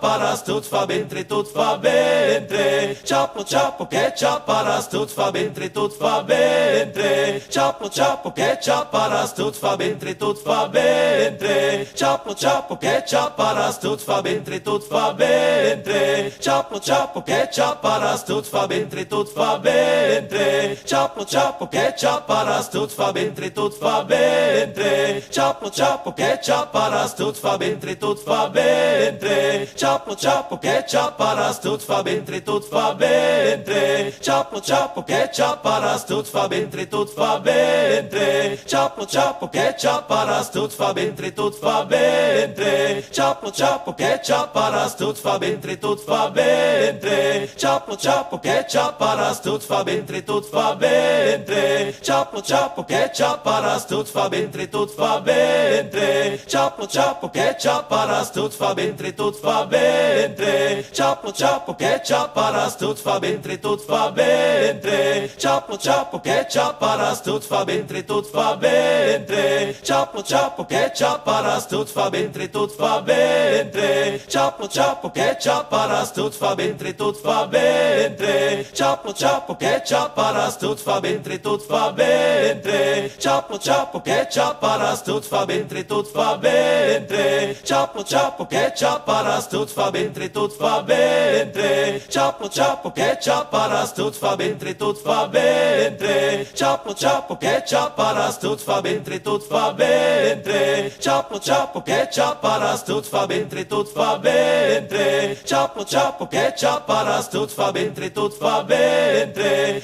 paras, tudo fa bentre, tudo fa bentre. Chapo, chapo, ketchup, paras, tudo fa bentre, tudo fa bentre. Chapo, chapo, ketchup, paras, tudo fa bentre, tudo fa bentre. Chapo, chapo, ketchup, paras, tudo fa bentre, tudo fa bentre. Chapo, chapo, ketchup, paras, tudo fa bentre, tudo fa bentre. Chapo, chapo, ketchup, paras, tudo fa bentre, tudo fa bentre. Chapo, chapo, ketchup, paras, tudo fa bentre, tudo fa bentre. Chapo, chapo, ketchup, paras, tudo fa bentre, tudo fa bentre. Chapo, chapo, ketchup, paras, tudo fa bentre, tudo fa bentre. Chapo, chapo, ketchup, paras, tudo fa bentre, tudo fa bentre. Chapo, chapo, ketchup, paras, tudo fa bentre, tudo fa bentre. Chapo, chapo, ketchup, paras, tudo fa bentre, tudo fa bentre. Chapo, chapo, ketchup, paras, tudo fa bentre, tudo fa bentre. Chapo, chapo, ketchup, paras, tudo fa bentre, tudo fa bentre. Chapo, chapo, ketchup, paras, tudo fa bentre, tudo fa bentre. Chapo, chapo, ketchup, paras, tudo fa bentre, tudo fa bentre. Chapo, chapo, ketchup, paras, tudo fa bentre, tudo fa bentre. Chapo, chapo, ketchup, paras, tudo fa bentre, tudo fa bentre. Chapo, chapo, ketchup, paras, tudo fa bentre, tudo fa bentre. Chapo, chapo, ketchup, paras, tudo fa bentre, tudo fa bentre. Chapo, chapo, ketchup, paras, tudo fa bentre, tudo fa bentre. Chapo, chapo, ketchup, paras, tudo fa bentre, tudo fa bentre. Chapo, chapo, ketchup, paras, tudo fa bentre, tudo fa bentre. Chapo, chapo, ketchup, paras, tudo fa bentre, tudo fa bentre. Chapo, chapo, ketchup, paras, tudo fa bentre, tudo fa bentre. Chapo, chapo, ketchup, paras, tudo fa bentre, tudo fa bentre. Chapo, chapo, ketchup, paras, tudo fa bentre, tudo fa bentre. Chapo,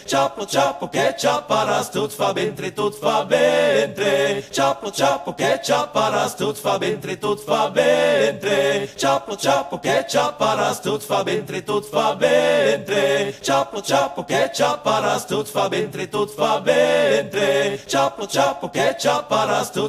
chapo, ketchup, paras, tudo fa bentre, tudo fa bentre. Chapo, chapo, ketchup, paras, tudo fa bentre, tudo fa bentre. Chapo, chapo, ketchup, paras, tudo fa bentre, tudo fa bentre. Chapo, chapo, ketchup, paras, tudo fa bentre, tudo fa bentre. Chapo, chapo, ketchup, paras, tudo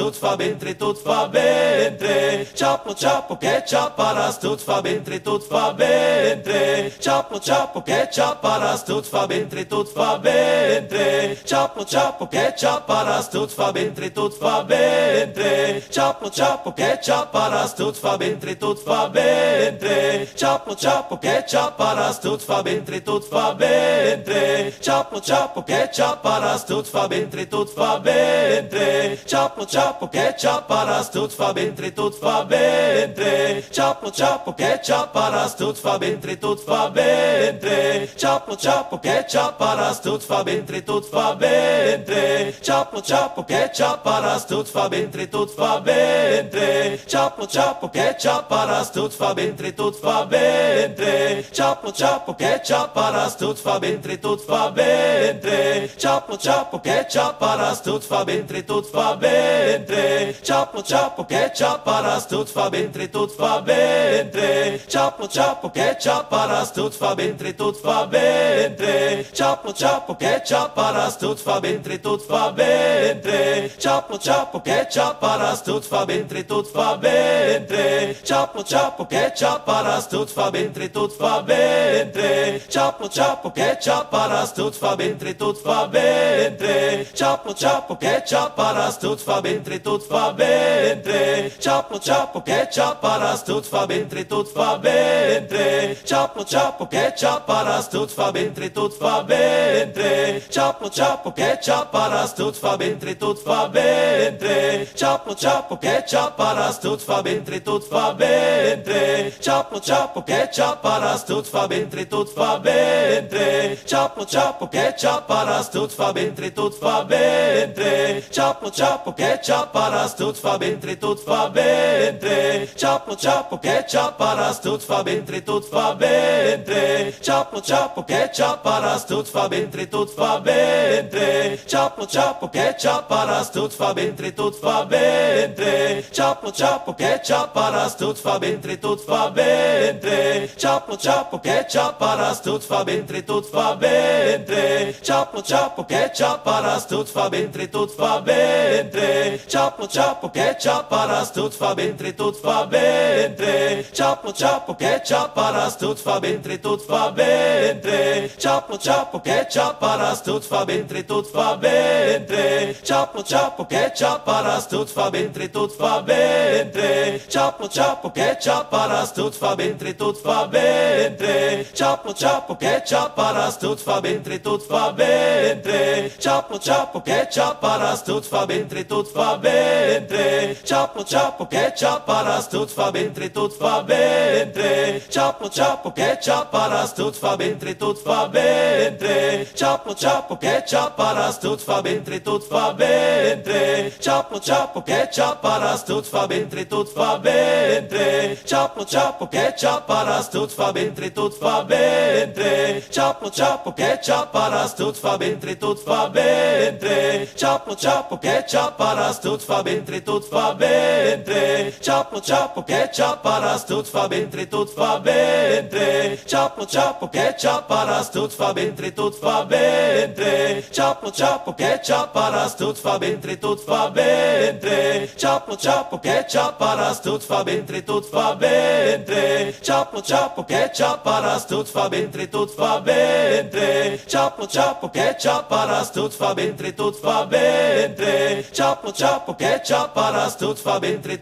fa bentre, tudo fa bentre. Chapo, chapo, ketchup, paras, tudo fa bentre, tudo fa bentre. Chapo, chapo, ketchup, paras, tudo fa bentre, tudo fa bentre. Chapo, chapo, ketchup, paras, tudo fa bentre, tudo fa bentre. Chapo, chapo, ketchup, paras, tudo fa bentre, tudo fa bentre. Chapo, chapo, ketchup, paras, tudo fa bentre, tudo fa bentre. Chapo, chapo, ketchup, paras, tudo fa bentre, tudo fa bentre. Chapo, chapo, ketchup, paras, tudo fa bentre, tudo fa bentre. Chapo, chapo, ketchup, paras, tudo fa bentre, tudo fa bentre. Chapo, chapo, ketchup, paras, tudo fa bentre, tudo fa bentre. Chapo, chapo, ketchup, paras, tudo fa bentre, tudo fa bentre. Chapo, chapo, ketchup, paras, tudo fa bentre, tudo fa bentre. Chapo, chapo, ketchup, paras, tudo fa bentre, tudo fa bentre. Chapo, chapo, ketchup, paras, tudo fa bentre, tudo fa bentre. Chapo, chapo, ketchup, paras, tudo fa bentre, tudo fa bentre. Chapo, chapo, ketchup, paras, tudo fa bentre, tudo fa fa bene. Ciappo, ciappo, che ciapparas, tut fa bene, tut fa bene. Ciappo, ciappo, che ciapparas, tut fa bene, tut fa bene. Ciappo, ciappo, che ciapparas, tut fa bene, tut fa bene. Ciappo, ciappo, che ciapparas, tut fa bene, tut fa bene. Ciappo, ciappo, che ciapparas, tut fa bene, tut fa bene. Ciappo, ciappo, che ciapparas, tut fa bene, tut fa bene. Ciappo, ciappo, che ciapparas, tut fa bene, tut fa bene. Ciappo, ciappo, che ciapparas, tut fa bene, tut fa bene. Ciappo, ciappo, che ciapparas, tut fa bene, tut fa bene. Ciappo, ciappo, che ciapparas, tut fa bene, tut fa bene. Ciappo, ciappo, che ciapparas, tut fa bene, tut fa bene. Ciappo, ciappo, che ciapparas, tut fa bene, tut fa bene. Ciappo, ciappo, che ciapparas, tut fa bene, tut fa bene. Ciappo, ciappo, che ciapparas, tut fa bene, tut fa bene. Ciappo, ciappo, che ciapparas, tut fa bene, tut fa bene. Ciappo, ciappo, che ciapparas, tut fa bene, tut fa bene. Ciappo, ciappo, che ciapparas, tut fa bene, tut fa bene. Ciappo, ciappo, che ciapparas, tut fa bene, tut fa bene. Ciappo, ciappo, che ciapparas, tut fa bene, tut fa bene. Ciappo, ciappo, che ciapparas, tut fa bene, tut fa bene. Ciappo, ciappo, che ciapparas, tut fa bene, tut fa bene. Ciappo, ciappo, che ciapparas, tut fa bene, tut fa bene. Ciappo, ciappo, che ciapparas, tut fa bene, tut fa bene. Ciappo, ciappo, che ciapparas, tut fa bene, tut fa bene. Ciappo, ciappo, che ciapparas, tut fa bene, tut fa bene. Ciappo, ciappo, che ciapparas, tut fa bene, tut fa bene. Ciappo, ciappo, che ciapparas, tut fa bene, tut fa bene. Ciappo, ciappo, che ciapparas, tut fa bene, tut fa bene. Ciappo, ciappo, che ciapparas, tut fa bene, tut fa bene. Ciappo, ciappo, che ciapparas, tut fa bene, tut fa bene. Ciappo, ciappo, che ciapparas, tut fa bene, tut fa bene. Ciappo, ciappo, che ciapparas, tut fa bene, tut fa bene. Ciappo, ciappo, che ciapparas, tut fa bene, tut fa bene. Ciappo, ciappo, che ciapparas, tut fa bene, tut fa bene. Ciappo, ciappo, che ciapparas, tut fa bene, tut fa bene. Ciappo, ciappo, che ciapparas, tut fa bene, tut fa bene. Ciappo, ciappo, che ciapparas, tut fa bene, tut fa bene. Ciappo, ciappo, che ciapparas, tut fa bene, tut fa bene. Ciappo, ciappo, che ciapparas, tut fa bene, tut fa bene. Ciappo, ciappo, che ciapparas, tut fa bene, tut fa bene. Ciappo, ciappo, che ciapparas, tut fa bene, tut fa bene. Ciappo, ciappo, che ciapparas, tut fa bene,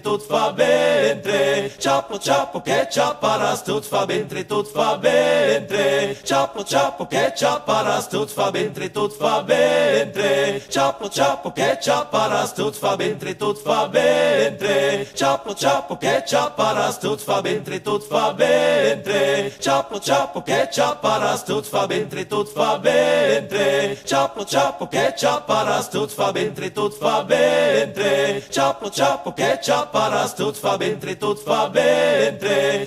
tut fa bene. Ciappo, ciappo, che ciapparas, tut fa bene, tut fa bene. Ciappo, ciappo, che ciapparas, tut fa bene, tut fa bene. Ciappo, ciappo, che ciapparas, tut fa bene, tut fa bene. Ciappo, ciappo, che ciapparas, tut fa bene, tut fa bene. Ciappo, ciappo, che ciapparas, tut fa bene, tut fa bene. Ciappo, ciappo, che ciapparas, tut fa bene, tut fa bene. Ciappo, ciappo, che ciapparas, tut fa bene, tut fa bene.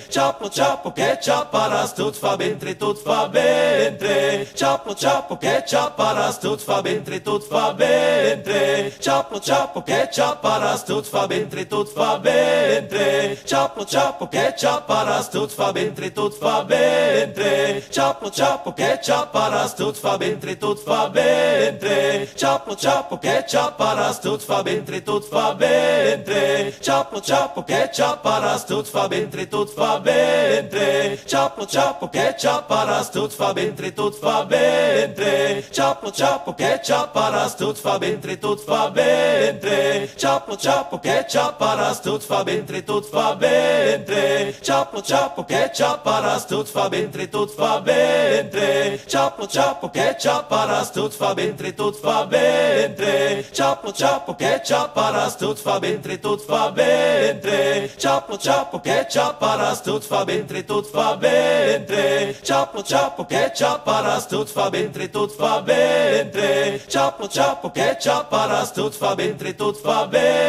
Ciappo, ciappo, che ciapparas, tut fa bene, tut fa bene. Ciappo, ciappo, che ciapparas, tut fa bene, tut fa bene. Ciappo, ciappo, che ciapparas, tut fa bene, tut fa bene. Ciappo, ciappo, che ciapparas, tut fa bene, tut fa bene. Ciappo, ciappo, che ciapparas, tut fa bene, tut fa bene. Ciappo, ciappo, che ciapparas, tut fa bene, tut fa bene. Ciappo, ciappo, che ciapparas, tut fa bene, tut fa bene. Ciappo, ciappo, che ciapparas, tut fa bene, tut fa bene. Ciappo, ciappo, che ciapparas, tut fa bene, tut fa bene. Ciappo, ciappo, che ciapparas, tut fa bene, tut fa bene. Ciappo, ciappo, che ciapparas, tut fa bene, tut fa bene. Ciappo, ciappo, che ciapparas, tut fa bene, tut fa bene. Ciappo, ciappo, che ciapparas, tut fa bene, tut fa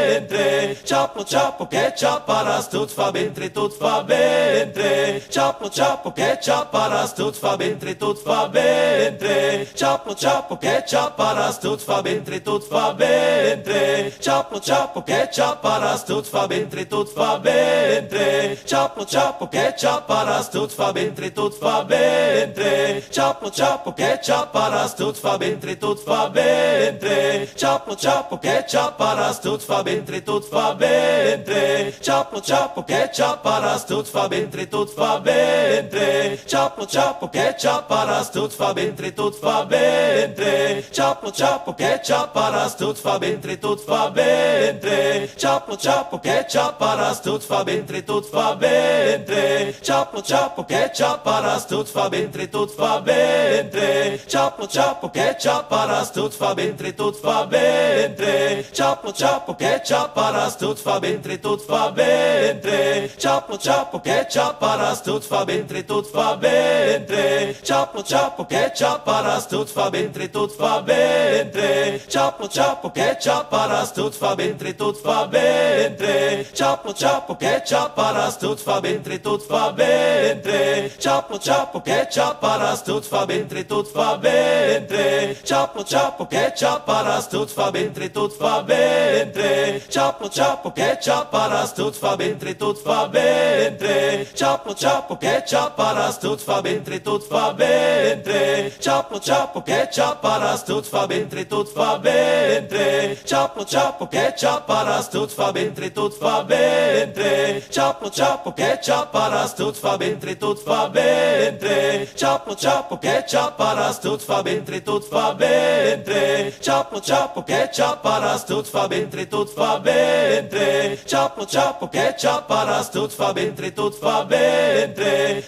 bene. Ciappo, ciappo, che ciapparas, tut fa bene, tut fa bene. Ciappo, ciappo, che ciapparas, tut fa bene, tut fa bene. Ciappo, ciappo, che ciapparas, tut fa bene, tut fa bene. Ciappo, ciappo, che ciapparas, tut fa bene, tut fa bene. Ciappo, ciappo, che ciapparas, tut fa bene, tut fa bene. bene, ciappo ciappo che ciapparas tut fa bene, tut fa bene, ciappo ciappo che ciapparas tut fa bene, tut fa bene, ciappo ciappo che ciapparas tut fa bene, tut fa bene, ciappo ciappo che ciapparas tut fa bene, tut fa bene, ciappo ciappo che ciapparas tut fa bene, tut fa bene, ciappo ciappo che ciapparas tut fa bene, tut fa bene, ciappo ciappo che ciapparas tut fa bene, tut fa bene, ciappo ciappo che ciapparas tut fa bene, tut fa bene, ciappo ciappo che ciapparas tut fa bene, tut fa bene, ciappo ciappo che ciapparas tut fa bene, tut fa bene, ciappo ciappo che ciapparas tut fa bene, tut fa bene, ciappo ciappo che ciapparas tut fa bene, tut fa bene, ciappo ciappo che ciapparas tut fa bene, tut fa bene, ciappo ciappo che ciapparas tut fa bene, tut fa bene, ciappo ciappo che ciapparas tut fa bene, tut fa bene, ciappo ciappo che ciapparas tut fa bene, tut fa bene, ciappo ciappo che ciapparas tut fa bene, tut fa bene, ciappo ciappo che ciapparas tut fa bene, tut fa bene, ciappo ciappo che ciapparas tut fa bene, tut fa bene, ciappo ciappo che ciapparas tut fa bene, tut fa bene, ciappo ciappo che ciapparas tut fa bene, tut fa bene, ciappo ciappo che ciapparas tut fa bene, tut fa bene, ciappo ciappo che ciapparas tut fa bene, tut fa bene, ciappo ciappo che ciapparas tut fa bene, tut fa bene, ciappo ciappo che ciapparas tut fa bene, tut fa bene,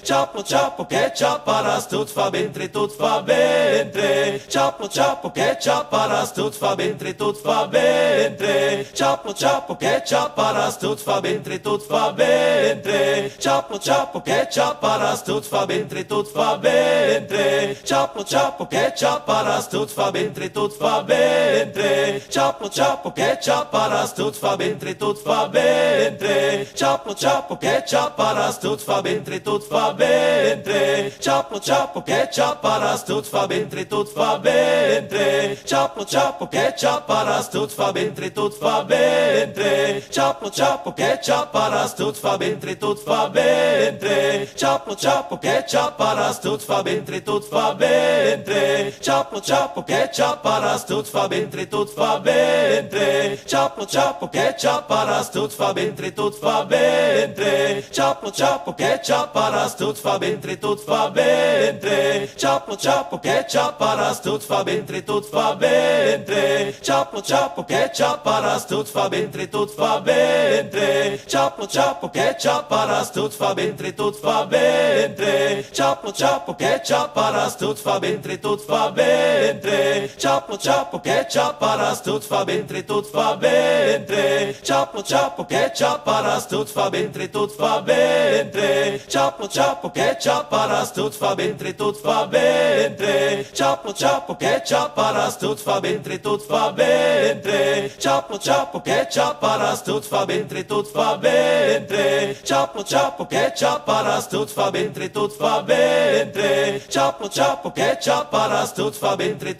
ciappo ciappo che ciapparas tut fa bene, tut fa bene, ciappo ciappo che ciapparas tut fa bene, tut fa bene, ciappo ciappo che ciapparas tut fa bene, tut fa bene, ciappo ciappo che ciapparas tut fa bene, tut fa bene, ciappo ciappo che ciapparas tut fa bene, tut fa bene, ciappo ciappo che ciapparas tut fa bene, tut fa bene, ciappo ciappo che ciapparas tut fa bene, tut fa bene, ciappo ciappo che ciapparas tut fa bene, tut fa bene, ciappo ciappo che ciapparas tut fa bene, tut fa bene, ciappo ciappo che ciapparas tut fa bene, tut fa bene, ciappo ciappo che ciapparas tut fa bene, tut fa bene, ciappo ciappo che ciapparas tut fa bene, tut fa bene, ciappo ciappo che ciapparas tut fa bene, tut fa bene, ciappo ciappo che ciapparas tut fa bene, tut fa bene, ciappo ciappo che ciapparas tut fa bene, tut fa bene, ciappo ciappo che ciapparas tut fa bene, tut fa bene, ciappo ciappo che ciapparas tut fa bene, tut fa bene, ciappo ciappo che ciapparas tut fa bene, tut fa bene, ciappo ciappo che ciapparas tut fa bene, tut fa bene, ciappo ciappo che ciapparas tut fa bene, tut fa bene, ciappo ciappo che ciapparas tut fa bene, tut fa bene, ciappo ciappo che ciapparas tut fa bene, tut fa bene, ciappo ciappo che ciapparas tut fa bene, tut fa bene, ciappo ciappo che ciapparas tut fa bene,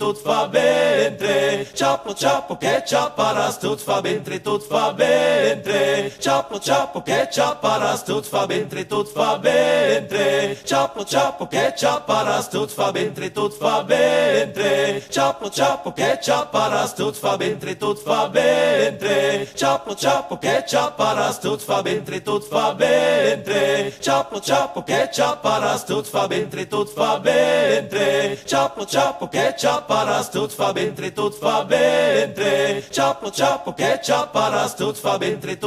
tut fa bene, ciappo ciappo che ciapparas tut fa bene, tut fa bene, ciappo ciappo che ciapparas tut fa bene, tut fa bene, ciappo ciappo che ciapparas tut fa bene, tut fa bene, ciappo ciappo che ciapparas tut fa bene, tut fa bene, ciappo ciappo che ciapparas tut fa bene, tut fa bene, ciappo ciappo che ciapparas tut fa bene, tut fa bene, ciappo ciappo che ciapparas tut fa bene, tut fa bene, ciappo ciappo che ciapparas tut fa bene,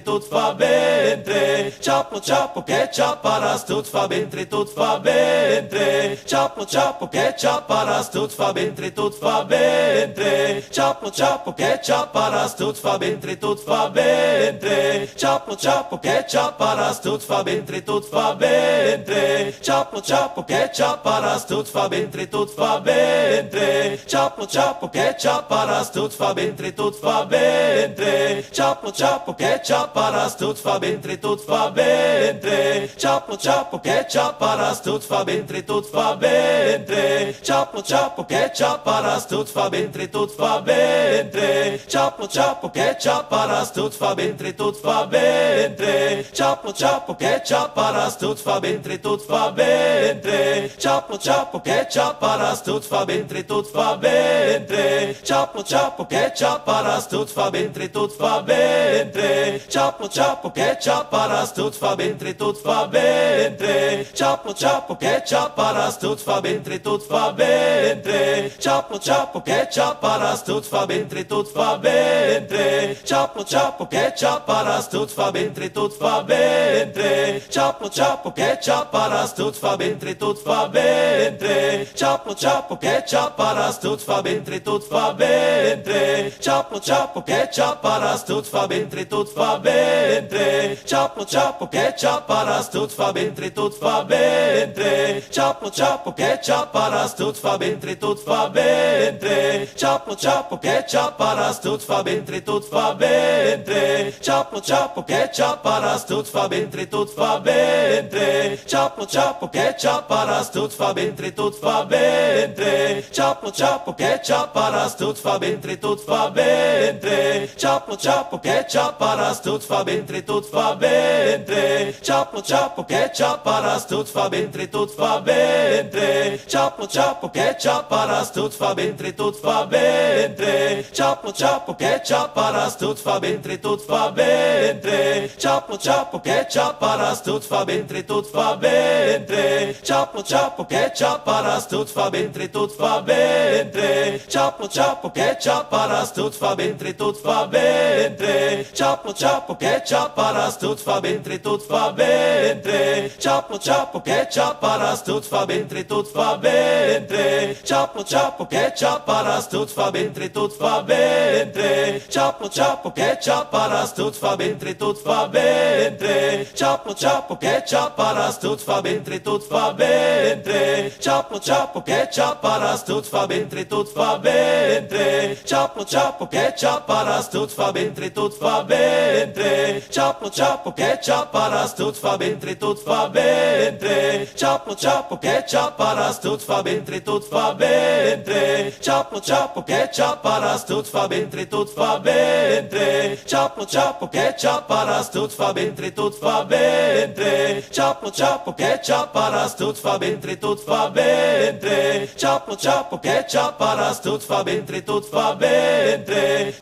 tut fa bene, ciappo ciappo che ciapparas tut fa bene, tut fa bene, ciappo ciappo che ciapparas tut fa bene, tut fa bene, ciappo ciappo che ciapparas tut fa bene, tut fa bene, ciappo ciappo che ciapparas tut fa bene, tut fa bene, ciappo ciappo che ciapparas tut fa bene, tut fa bene, ciappo ciappo che ciapparas tut fa bene, tut fa bene, ciappo ciappo che ciapparas tut fa bene, tut fa bene, ciappo ciappo ciapo, ketchup, paras, tudo fa bentre, tudo fa bentre. Ciapo, ciapo, ketchup, paras, tudo fa bentre, tudo fa bentre. Ciapo, ciapo, ketchup, paras, tudo fa bentre, tudo fa bentre. Ciapo, ciapo, ketchup, paras, tudo fa bentre, tudo fa bentre. Ciapo, ciapo, ketchup, paras, tudo fa bentre, tudo fa bentre. Ciapo, ciapo, ketchup, paras, tudo fa bentre, tudo fa bentre. Ciapo, ciapo, ketchup, paras, tudo fa bentre, tudo fa bentre. Ciapo, ciapo, ketchup, paras, tudo fa bentre, tudo fa bentre. Ciapo, ciapo, ketchup, paras, tudo fa bentre, tudo fa bentre. Ciapo, ciapo, ketchup, paras, tudo fa bentre, tudo fa bentre. Ciapo, ciapo, ketchup, paras, tudo fa bentre, tudo fa bentre. Ciapo, ciapo, ketchup, paras, tudo fa bentre, tudo fa bentre. Ciapo, ciapo, ketchup, paras, tudo fa bentre, tudo fa bentre. Ciapo, ciapo, ketchup, paras, tudo fa bentre, tudo fa bentre. Ciapo, ciapo, ketchup, paras, tudo fa bentre, tudo fa bentre. Ciapo, ciapo, ketchup, paras, tudo fa bentre, tudo fa bentre. Ciapo, ciapo, ketchup, paras, tudo fa bentre, tudo fa bentre. Ciapo, ciapo, ketchup, paras, tudo fa bentre, tudo fa bentre. Ciapo, ciapo, ketchup, paras, tudo fa bentre, tudo fa bentre. Ciapo, ciapo, ketchup, paras, tudo fa bentre, tudo fa bentre. Ciapo, ciapo, ketchup, paras, tudo fa bentre, tudo fa bentre. Ciapo, ciapo, ketchup, paras, tudo fa bentre, tudo fa bentre. Ciapo, ciapo, ketchup, paras, tudo fa bentre, tudo fa bentre. Ciapo, ciapo, ketchup, paras, tudo fa bentre, tudo fa bentre. Ciapo, ciapo, ketchup, paras, tudo fa bentre, tudo fa bentre. Ciapo, ciapo, ketchup, paras, tudo fa bentre, tudo fa bentre. Ciapo, ciapo, ketchup, paras, tudo fa bentre, tudo fa bentre. Ciapo, ciapo, ketchup, paras, tudo fa bentre, tudo fa bentre. Ciapo, ciapo, ketchup, paras, tudo fa bentre, tudo fa bentre. Ciapo, ciapo, ketchup, paras, tudo fa bentre, tudo fa bentre. Ciapo, ciapo, ketchup, paras, tudo fa bentre, tudo fa bentre. Ciapo, ciapo, ketchup, paras, tudo fa bentre, tudo fa bentre. Ciapo, ciapo, ketchup, paras, tudo fa bentre, tudo fa bentre. Ciapo, ciapo, ketchup, paras, tudo fa bentre, tudo fa bentre. Ciapo, ciapo, ketchup, paras, tudo fa bentre, tudo fa bentre. Ciapo, ciapo, ketchup, paras, tudo fa bentre, tudo fa bentre. Ciapo, ciapo, ketchup, paras, tudo fa bentre, tudo fa bentre. Ciapo, ciapo, ketchup, paras, tudo fa bentre, tudo fa bentre. Ciapo, ciapo, ketchup, paras, tudo fa bentre, tudo fa bentre. Ciapo, ciapo, ketchup, paras, tudo fa bentre, tudo fa bentre. Ciapo, ciapo, ketchup, paras, tudo fa bentre, tudo fa bentre.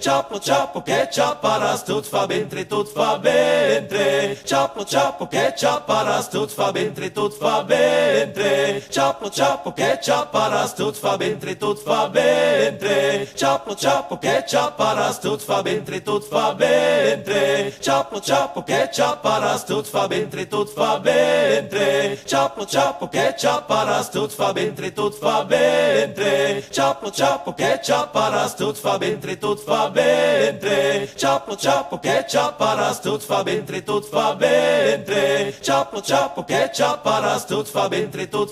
Ciapo, ciapo, ketchup, paras, tudo fa bentre, tudo fa bentre. Ciapo, ciapo, ketchup, paras, tudo fa bentre, tudo fa bentre. Ciapo, ciapo, ketchup, paras, tudo fa bentre, tudo fa bentre. Ciapo, ciapo, ketchup, paras, tudo fa bentre, tudo fa bentre. Ciapo, ciapo, ketchup, paras, tudo fa bentre, tudo fa bentre. Ciapo, ciapo, ketchup, paras, tudo fa bentre, tudo fa bentre. Ciapo, ciapo, ketchup, paras, tudo fa bentre, tudo fa bentre. Ciapo, ciapo, ketchup, paras, tudo fa bentre, tudo fa bentre. Ciapo, ciapo, ketchup, paras, tudo fa bentre, tudo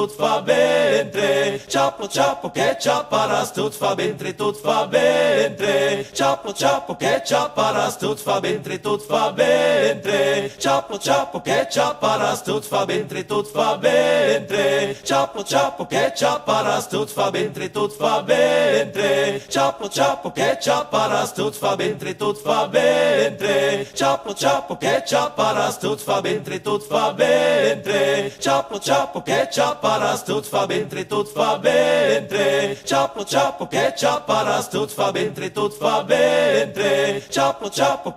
fa bentre. Ciapo, ciapo, ketchup, paras, tudo fa bentre, tudo fa bentre. Ciapo, ciapo, ketchup, paras, tudo fa bentre, tudo fa bentre. Ciapo, ciapo, ketchup, paras, tudo fa bentre, tudo fa bentre. Ciapo, ciapo, ketchup, paras, tudo fa bentre, tudo fa bentre. Ciapo, ciapo, ketchup, paras, tudo fa bentre, tudo fa bentre. Ciapo, ciapo, ketchup, paras, tudo fa bentre, tudo fa bentre. Ciapo, ciapo, ketchup, paras, tudo fa bentre, tudo fa bentre. Ciapo, ciapo, ketchup, paras, tudo fa bentre, tudo fa bentre. Ciapo, ciapo,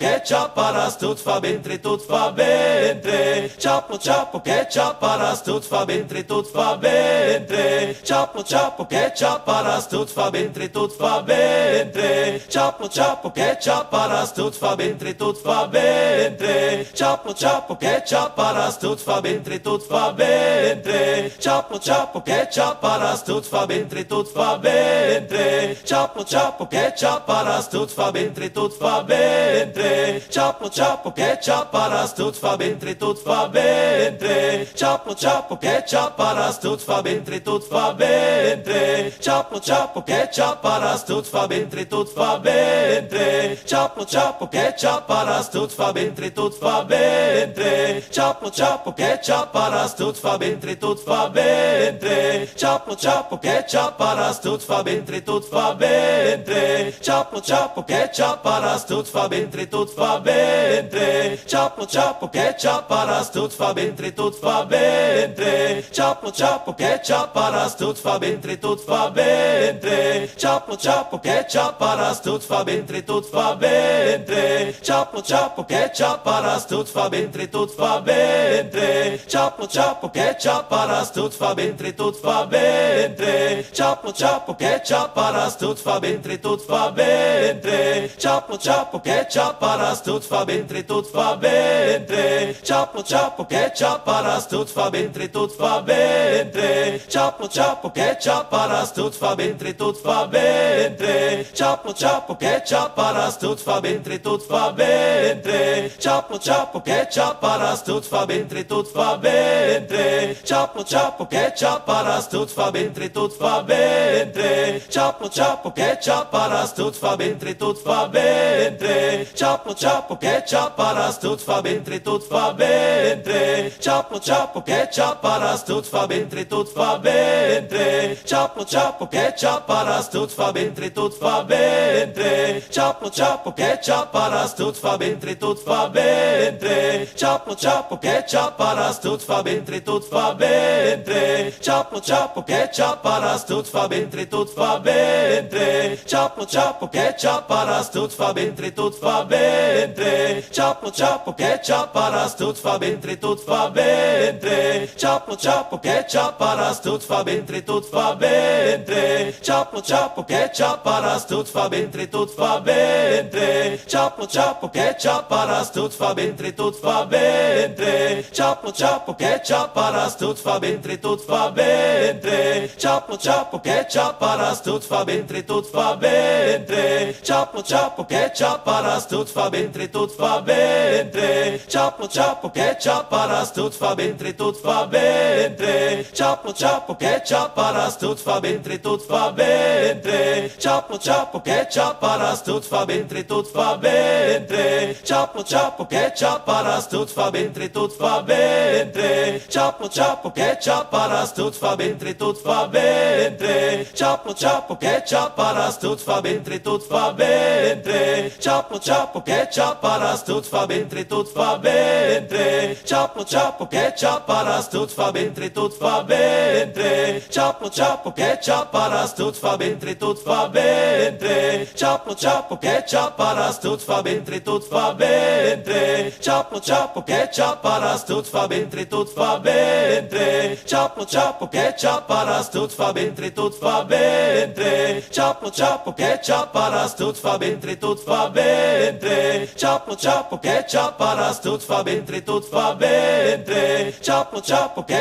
ketchup, paras, tudo fa bentre, tudo fa bentre. Ciapo, ciapo, ketchup, paras, tudo fa bentre, tudo fa bentre. Ciapo, ciapo, ketchup, paras, tudo fa bentre, tudo fa bentre. Ciapo, ciapo, ketchup, paras, tudo fa bentre, tudo fa bentre. Ciapo, ciapo, ketchup, paras, tudo fa bentre, tudo fa bentre. Ciapo, ciapo, ketchup, paras, tudo fa bentre, tudo fa bentre. Ciapo, ciappo, ketchup, paras, tudo fa bentre, tudo fa bentre. Ciappo, ciappo, ketchup, paras, tudo fa bentre, tudo fa bentre. Ciappo, ciappo, ketchup, paras, tudo fa bentre, tudo fa bentre. Ciappo, ciappo, ketchup, paras, tudo fa bentre, tudo fa bentre. Ciappo, ciappo, ketchup, paras, tudo fa bentre, tudo fa bentre. Ciappo, ciappo, ketchup, paras, tudo fa bentre, tudo fa bentre. Ciappo, ciappo, ketchup, paras, tudo fa bentre, tudo fa bentre. Ciappo, ciappo, ketchup, paras, tudo fa bentre, tudo fa bentre. Ciappo, ciappo, ketchup, paras, tudo fa bentre, tudo fa bentre. Ciappo, ciappo, ketchup, paras, tudo fa bentre, tudo fa bentre. Ciappo, ciappo, ketchup, paras, tudo fa bentre, tudo fa bentre. Ciappo, ciappo, ketchup, paras, tudo fa bentre, tudo fa bentre. Ciappo, ciappo, ketchup, paras, tudo fa bentre, tudo fa bentre. Ciappo, ciappo, ketchup, paras, tudo fa bentre, tudo fa bentre. Ciappo, ciappo, ketchup, paras, tudo fa bentre, tudo fa bentre. Ciappo, ciappo, ketchup, paras, tudo fa bentre, tudo fa bentre. Ciappo, ciappo, ketchup, paras, tudo fa bentre, tudo fa bentre. Ciappo, ciappo, ketchup, paras, tudo fa bentre, tudo fa bentre. Ciappo, ciappo, ketchup, paras, tudo fa bentre, tudo fa bentre. Ciappo, ciappo, ketchup, paras, tudo fa bentre, tudo fa bentre. Ciappo, ciappo, ketchup, paras, tudo fa bentre, tudo fa bentre. Ciappo, ciappo, ketchup, paras, tudo fa bentre, tudo fa bentre. Ciappo, ciappo, ketchup, paras, tudo fa bentre, tudo fa bentre. Ciappo, ciappo, ketchup, paras, tudo fa bentre, tudo fa bentre. Ciappo, ciappo, ketchup, paras, tudo fa bentre, tudo fa bentre. Ciappo, ciappo, ketchup, paras, tudo fa bentre, tudo fa bentre. Ciappo, ciappo, ketchup, paras, tudo fa bentre, tudo fa bentre. Ciappo, ciappo, ketchup, paras, tudo fa bentre, tudo fa bentre. Ciappo, ciappo, ketchup, paras, tudo fa bentre, tudo fa bentre. Ciappo, ciappo, ketchup, paras, tudo fa bentre, tudo fa bentre. Ciappo, ciappo, ketchup, paras, tudo fa bentre, tudo fa bentre. Ciappo, ciappo, ketchup, paras, tudo fa bentre, tudo fa bentre. Ciappo, ciappo, ketchup, paras, tudo fa bentre, tudo fa bentre. Ciappo, ciappo, ketchup, paras, tudo fa bentre, tudo fa bentre. Ciappo, ciappo, ketchup, paras, tudo fa bentre, tudo fa bentre. Ciappo, ciappo, ketchup, paras, tudo fa bentre, tudo fa bentre. Ciappo, ciappo, ketchup, paras, tudo fa bentre, tudo fa bentre. Ciappo, ciappo, ketchup, paras, tudo fa bentre, tudo fa bentre. Ciappo, ciappo, ketchup, paras, tudo fa bentre, tudo fa bentre. Ciappo, ciappo, ketchup, paras, tudo fa bentre, tudo fa bentre. Ciappo, ciappo, ketchup, paras, tudo fa bentre, tudo fa bentre. Ciappo, ciappo, ketchup, paras, tudo fa bentre, tudo fa bentre. Ciappo, ciappo, ketchup, paras, tudo fa bentre, tudo fa bentre. Ciappo, ciappo, ketchup, paras, tudo fa bentre, tudo fa bentre. Ciappo, ciappo, ketchup, paras, tudo fa bentre, tudo fa bentre. Ciappo, ciappo, ketchup, paras, tudo fa bentre, tudo fa bentre. Ciappo, ciappo, ketchup, paras, tudo fa bentre, tudo fa bentre. Ciappo, ciappo, ketchup, paras, tudo fa bentre, tudo fa bentre. Ciappo, ciappo, ketchup, paras, tudo fa bentre, tudo fa bentre. Ciappo, ciappo, ketchup, paras, tudo fa bentre,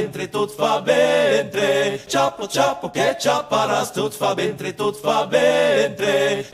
tudo fa bentre. Ciappo, ciappo, ketchup, paras, tudo fa bentre, tudo fa bentre.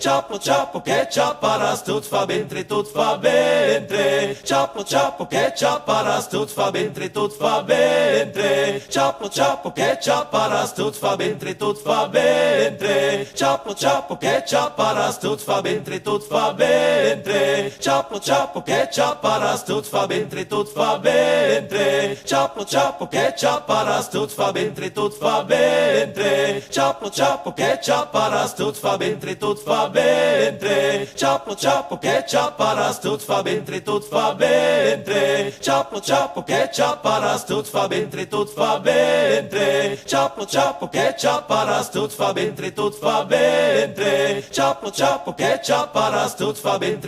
Ciappo, ciappo, ketchup, paras, tudo fa bentre, tudo fa bentre. Ciappo, ciappo, ketchup, paras, tudo fa bentre, tudo fa bentre. Ciappo, ciappo, ketchup, paras, tudo fa bentre, tudo fa bentre. Ciappo, ciappo, ketchup, paras, tudo fa bentre, tudo fa bentre. Ciappo, ciappo, ketchup, paras, tudo fa bentre, tudo fa bentre. Ciappo, ciappo, ketchup, paras, tudo fa bentre, tudo fa bentre. Ciappo, ciappo, ketchup, paras, tudo fa bentre, tudo fa bentre. Ciappo, ciappo, ketchup, paras, tudo fa bentre, tudo fa bentre. Ciappo, ciappo, ketchup, paras, tudo fa bentre, tudo fa bentre. Ciappo, ciappo, ketchup, paras, tudo fa bentre,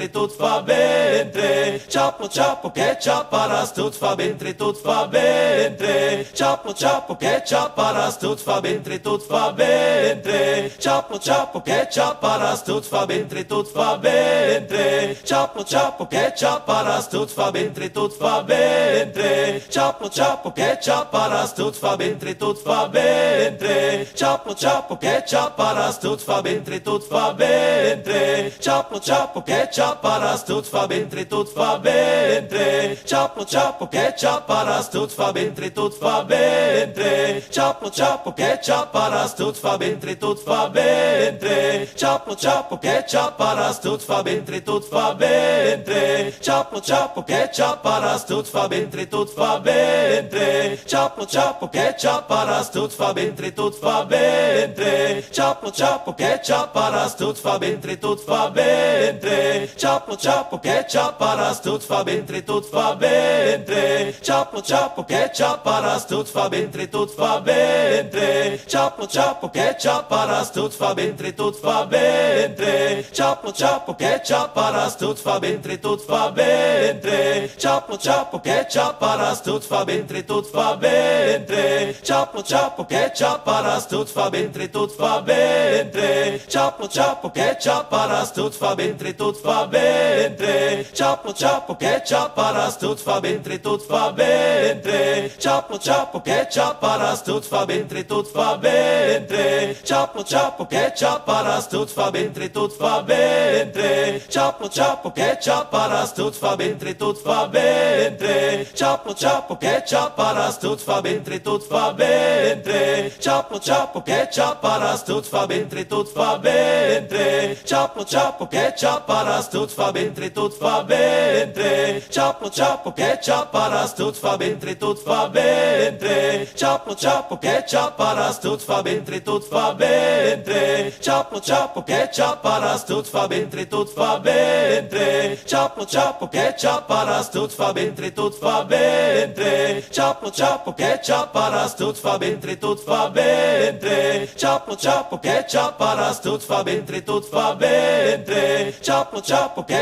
tudo fa bentre. Ciappo, ciappo, ketchup, paras, tudo fa bentre, tudo fa bentre. Ciappo, ciappo, ketchup, paras, tudo fa bentre, tudo fa bentre. Ciappo, ciappo, ketchup, paras, tudo fa bentre, tudo fa bentre. Ciappo, ciappo, ketchup, paras, tudo fa bentre, tudo fa bentre. Ciappo, ciappo, ketchup, paras, tudo fa bentre, tudo fa bentre. Ciappo, ciappo, ketchup, paras, tudo fa bentre, tudo fa bentre. Ciappo, ciappo, ketchup, paras, paras, tudo fa bentre, tudo fa bentre. Chapo, chapo, ketchup, paras, tudo fa bentre, tudo fa bentre. Chapo, chapo, ketchup, paras, tudo fa bentre, tudo fa bentre. Chapo, chapo, ketchup, paras, tudo fa bentre, tudo fa bentre. Chapo, chapo, ketchup, paras, tudo fa bentre, tudo fa bentre. Chapo, chapo, ketchup, paras, tudo fa bentre, tudo fa bentre. Chapo, chapo, ketchup, paras, tudo fa bentre, tudo fa bentre. Chapo, chapo, ketchup, paras, tudo fa bentre, tudo fa bentre. Chapo, chapo, ketchup, paras, tudo fa bentre, tudo fa bentre. Chapo, chapo, ketchup, paras, tudo fa bentre, tudo fa bentre. Chapo, chapo, ketchup, paras, tudo fa bentre, tudo fa bentre. Chapo, chapo, ketchup, paras, tudo fa bentre, tudo fa bentre. Chapo, chapo, ketchup, paras, tudo fa bentre, tudo fa bentre. Chapo, chapo, ketchup, paras, tudo fa bentre, tudo fa bentre. Chapo, chapo, ketchup, paras, tudo fa bentre, tudo fa bentre. Chapo, chapo, ketchup, paras, tudo fa bentre, tudo fa bentre. Chapo, chapo, ketchup, paras, tudo fa bentre, tudo fa bentre. Chapo, chapo, ketchup, paras, tudo fa bentre, tudo fa bentre. Chapo, chapo, ketchup, paras, tudo fa bentre, tudo fa bentre. Chapo, chapo, ketchup, paras, tudo fa bentre, tudo fa bentre. Chapo, chapo, ketchup, paras, tudo fa bentre, tudo fa bentre. Chapo, chapo, ketchup, paras, tudo fa bentre, tudo fa bentre. Chapo, chapo, ketchup, paras, tudo fa bentre, tudo fa bentre. Chapo, chapo, ketchup, paras, tudo fa bentre, tudo fa bentre. Chapo, chapo, ketchup, paras, tudo fa bentre, tudo fa bentre. Chapo, chapo, ketchup, paras, tudo fa bentre, tudo fa bentre. Chapo, chapo, ketchup, paras, tudo fa bentre, tudo fa bentre. Chapo, chapo, ketchup, paras, tudo fa bentre, tudo fa bentre. Chapo, chapo, ketchup,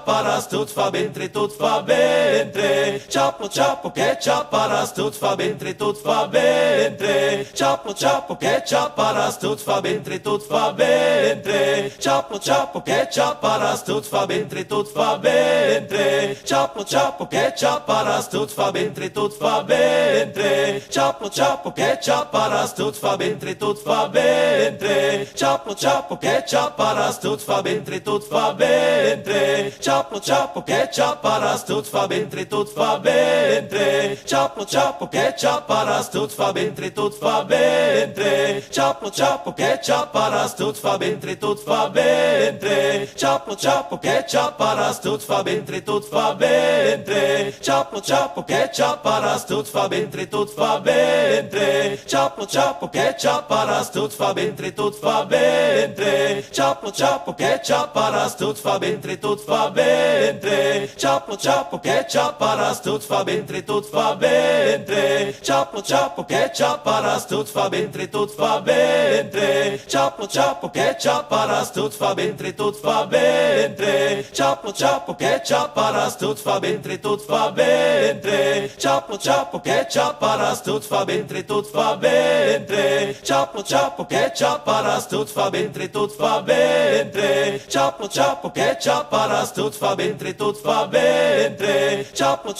paras, tudo fa bentre, tudo fa bentre. Chapo, chapo, ketchup, paras, tudo fa bentre, tudo fa bentre. Chapo, chapo, ketchup, paras, tudo fa bentre, tudo fa bentre. Chapo, chapo, ketchup, paras, tudo fa bentre, tudo fa bentre. Chapo, chapo, ketchup, paras, tudo fa bentre, tudo fa bentre. Chapo, chapo, ketchup, paras, tudo fa bentre, tudo fa bentre. Chapo, chapo, ketchup, paras, tudo fa bentre, tudo fa bentre. Chapo, chapo, ketchup, paras, tudo fa bentre, tudo fa bentre. Chapo, chapo, ketchup, paras, tudo fa bentre, tudo fa bentre. Chapo, chapo, ketchup, paras, tudo fa bentre, tudo fa bentre. Chapo, chapo, ketchup, paras, tudo fa bentre, tudo fa bentre. Chapo, chapo, ketchup, paras, tudo fa bentre, tudo fa bentre. Chapo, chapo, ketchup, paras, tudo fa bentre, tudo fa bentre. Chapo, chapo, ketchup, paras, tudo fa bentre, tudo fa bentre. Chapo, chapo, ketchup, paras, tudo fa bentre, tudo fa bentre. Chapo, chapo, ketchup, paras, tudo fa bentre, tudo fa bentre. Chapo, chapo, ketchup, paras, tudo fa bentre, tudo fa bentre. Chapo, chapo, ketchup, paras, tudo fa bentre, tudo fa bentre. Chapo, chapo, ketchup, paras, tudo fa bentre, tudo fa bentre. Chapo, chapo, ketchup, paras, tudo fa bentre, tudo fa bentre. Chapo, chapo, ketchup, paras, tudo fa bentre, tudo fa bentre. Chapo, chapo, ketchup, paras, tudo fa bentre, tudo fa bentre. Chapo,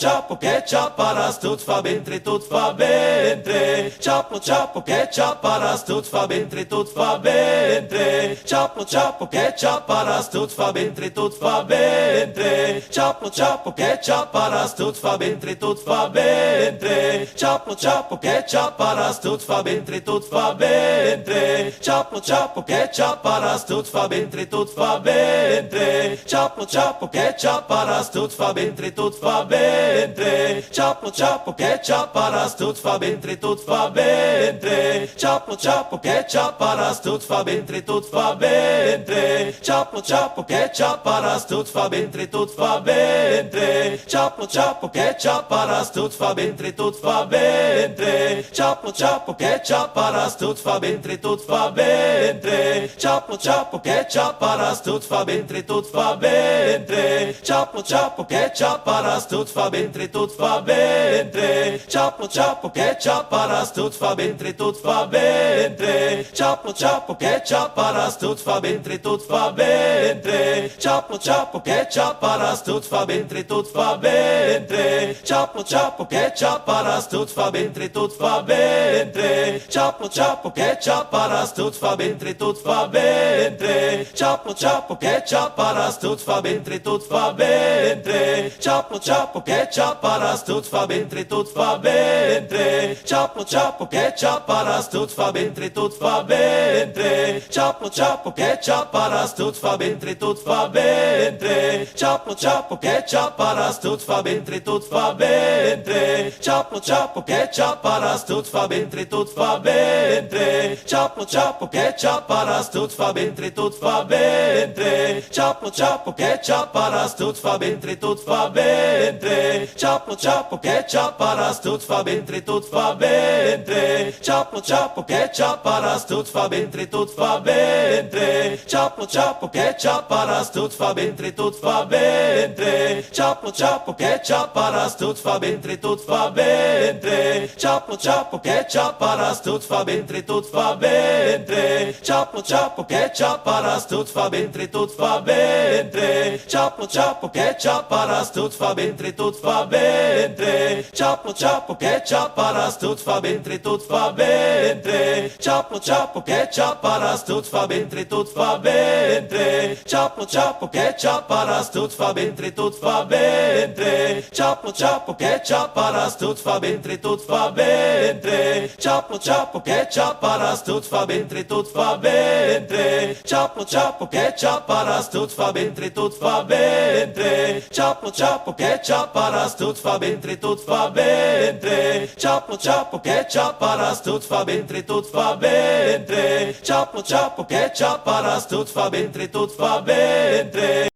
chapo, ketchup, paras, tudo fa bentre, tudo fa bentre. Chapo, chapo, ketchup, paras, tudo fa bentre, tudo fa bentre. Chapo, chapo, ketchup, paras, tudo fa bentre, tudo fa bentre. Chapo, chapo, ketchup, paras, tudo fa bentre, tudo fa bentre. Chapo, chapo, ketchup, paras, tudo fa bentre, tudo fa bentre. Chapo, chapo, ketchup, paras, tudo fa bentre, tudo fa bentre. Chapo, chapo, ketchup, paras, tudo fa bentre, tudo fa bentre. Chapo, chapo, ketchup, paras, tudo fa bentre, tudo fa bentre. Chapo, chapo, ketchup, paras, tudo fa bentre, tudo fa bentre. Chapo, chapo, ketchup, paras, tudo fa bentre, tudo fa bentre. Chapo, chapo, ketchup, paras, tudo fa bentre, tudo fa bentre. Chapo, chapo, ketchup, paras, tudo fa bentre, tudo fa bentre. Chapo, chapo, ketchup, paras, tudo fa bentre, tudo fa bentre. Chapo, chapo, ketchup, paras, tudo fa bentre, tudo fa bentre. Chapo, chapo, ketchup, paras, tudo fa bentre, tudo fa bentre. Chapo, chapo, ketchup, paras, tudo fa bentre, tudo fa bentre. Chapo, chapo, ketchup, paras, tudo fa bentre, tudo fa bentre. Chapo, chapo, ketchup, paras, tudo fa bentre. bentre, tot fa bentre. Ciapo, ciapo, ketchup, paras, tot fa bentre, tot fa bentre. Ciapo, ciapo, ketchup, paras, tot fa bentre, tot fa bentre. Ciapo, ciapo, ketchup, paras, tot fa bentre, tot fa bentre. Ciapo, ciapo, ketchup, paras, tot fa bentre, tot fa bentre. Ciapo, ciapo, ketchup, paras, tot fa bentre, tot fa bentre. Ciapo, ciapo, ketchup, paras, tot fa bentre, tot fa bentre. Ciapo, ciapo, ketchup, paras, tot fa bentre, tot fa bentre. Ciapo, ciapo, ketchup, paras, tot fa bentre, tot fa bentre. Ciapo, ciapo, ketchup, paras, tot fa bentre, tot fa bentre. Ciapo, ciapo, ketchup, paras, tot fa bentre, tot fa bentre. Ciapo, ciapo, ketchup, paras, tot fa bentre, tot fa bentre. Ciapo, ciapo, ketchup, paras, tot fa bentre, tot fa bentre. Ciapo, ciapo, ketchup, paras, tot fa bentre, tot fa bentre. Ciapo, ciapo, ketchup, paras, tot fa bentre, tot fa bentre. Ciapo, ciapo, ketchup, paras, tot fa bentre, tot fa bentre. Ciapo, ciapo, ketchup, paras, tot fa bentre, tot fa bentre. Ciapo, ciapo, ketchup, paras, tot fa bentre, tot fa bentre. Ciapo, ciapo, ketchup, paras, tot fa bentre, tot fa bentre. Ciapo, ciapo, ketchup, paras, tot fa bentre, tot fa bentre. Ciapo, ciapo, ketchup, paras, tot fa bentre, tot fa bentre. Ciapo, ciapo, ketchup, paras, tot fa bentre, tot fa bentre. Ciapo, ciapo, ketchup, paras, tot fa bentre, tot fa bentre. Ciapo, ciapo, ketchup, paras, tot fa bentre, tot fa bentre.